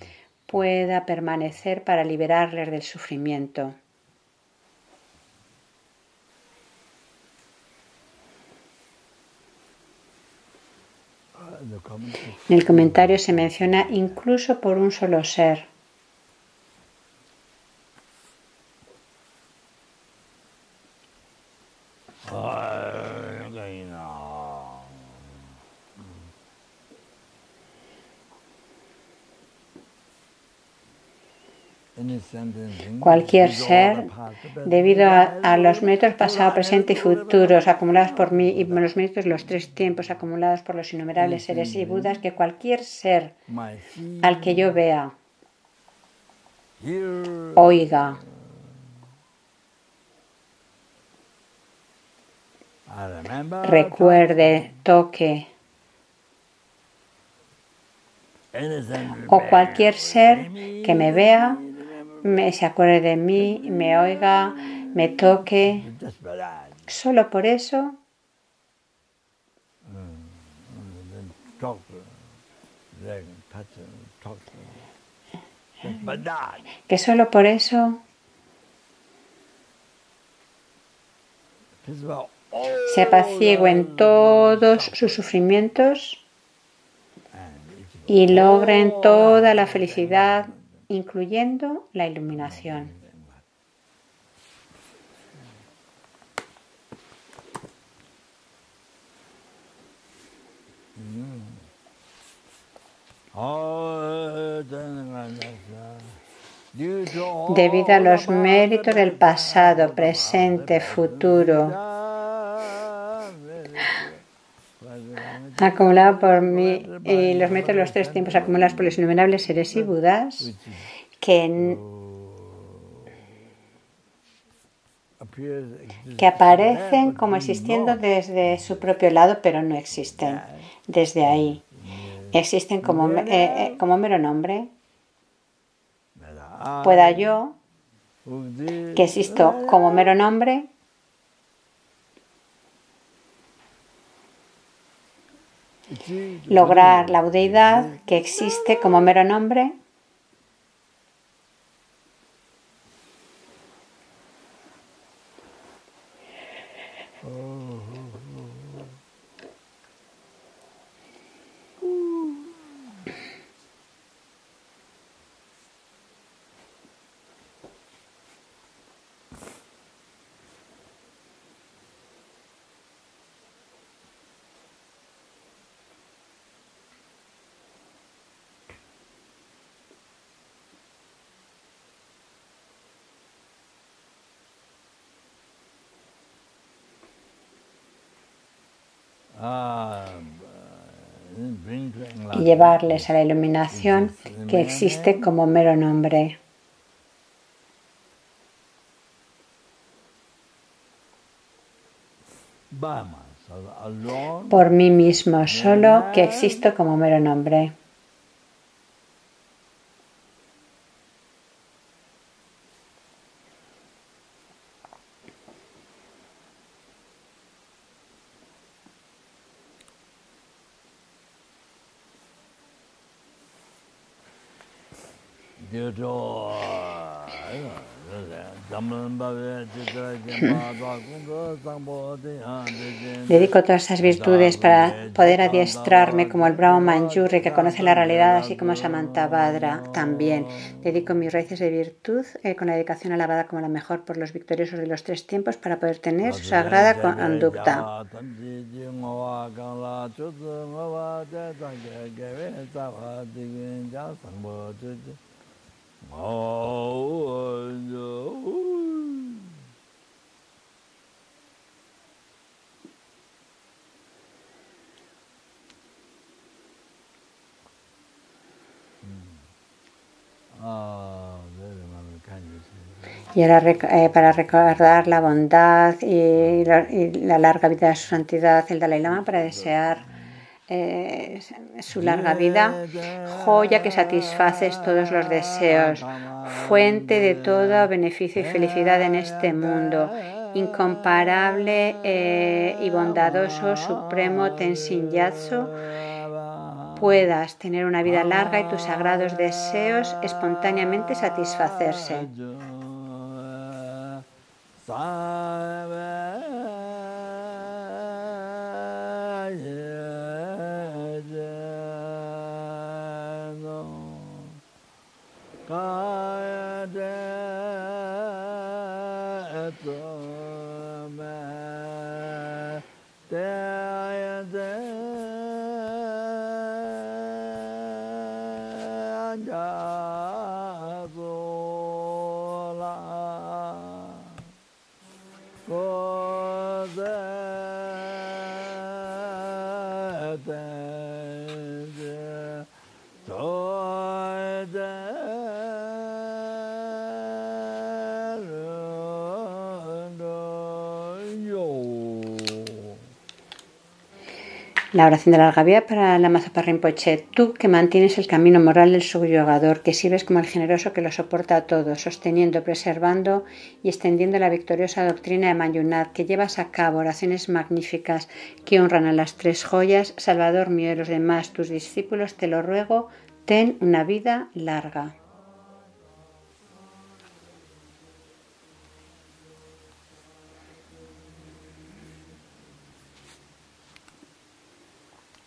pueda permanecer para liberarles del sufrimiento. En el comentario se menciona incluso por un solo ser. Cualquier ser, debido a los méritos pasado, presente y futuros acumulados por mí y los méritos de los tres tiempos acumulados por los innumerables seres y budas, que cualquier ser al que yo vea, oiga, recuerde, toque, o cualquier ser que me vea, se acuerde de mí, me oiga, me toque, solo por eso Que solo por eso se apacigüen todos sus sufrimientos y logren toda la felicidad, incluyendo la iluminación. Debido a los méritos del pasado, presente, futuro, acumulado por mí, y los méritos de los tres tiempos acumulados por los innumerables seres y budas, que aparecen como existiendo desde su propio lado, pero no existen desde ahí. Existen como mero nombre. Pueda yo, que existo como mero nombre, lograr la deidad que existe como mero nombre, y llevarles a la iluminación que existe como mero nombre. Por mí mismo solo, que existo como mero nombre. Dedico todas estas virtudes para poder adiestrarme como el Brahma Manjuri, que conoce la realidad, así como Samantabhadra también. Dedico mis raíces de virtud con la dedicación alabada como la mejor por los victoriosos de los tres tiempos para poder tener su sagrada conducta. Y ahora para recordar la bondad y la larga vida de su santidad, el Dalai Lama, para desear su larga vida, joya que satisfaces todos los deseos, fuente de todo beneficio y felicidad en este mundo, incomparable y bondadoso supremo Tenzin Gyatso, puedas tener una vida larga y tus sagrados deseos espontáneamente satisfacerse. La oración de larga vida para la Lama Zopa Rinpoche. Tú que mantienes el camino moral del subyugador, que sirves como el generoso que lo soporta a todos, sosteniendo, preservando y extendiendo la victoriosa doctrina de Mayunat, que llevas a cabo oraciones magníficas que honran a las tres joyas, Salvador mío y los demás, tus discípulos, te lo ruego, ten una vida larga.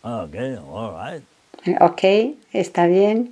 Okay, all right. Ok, está bien.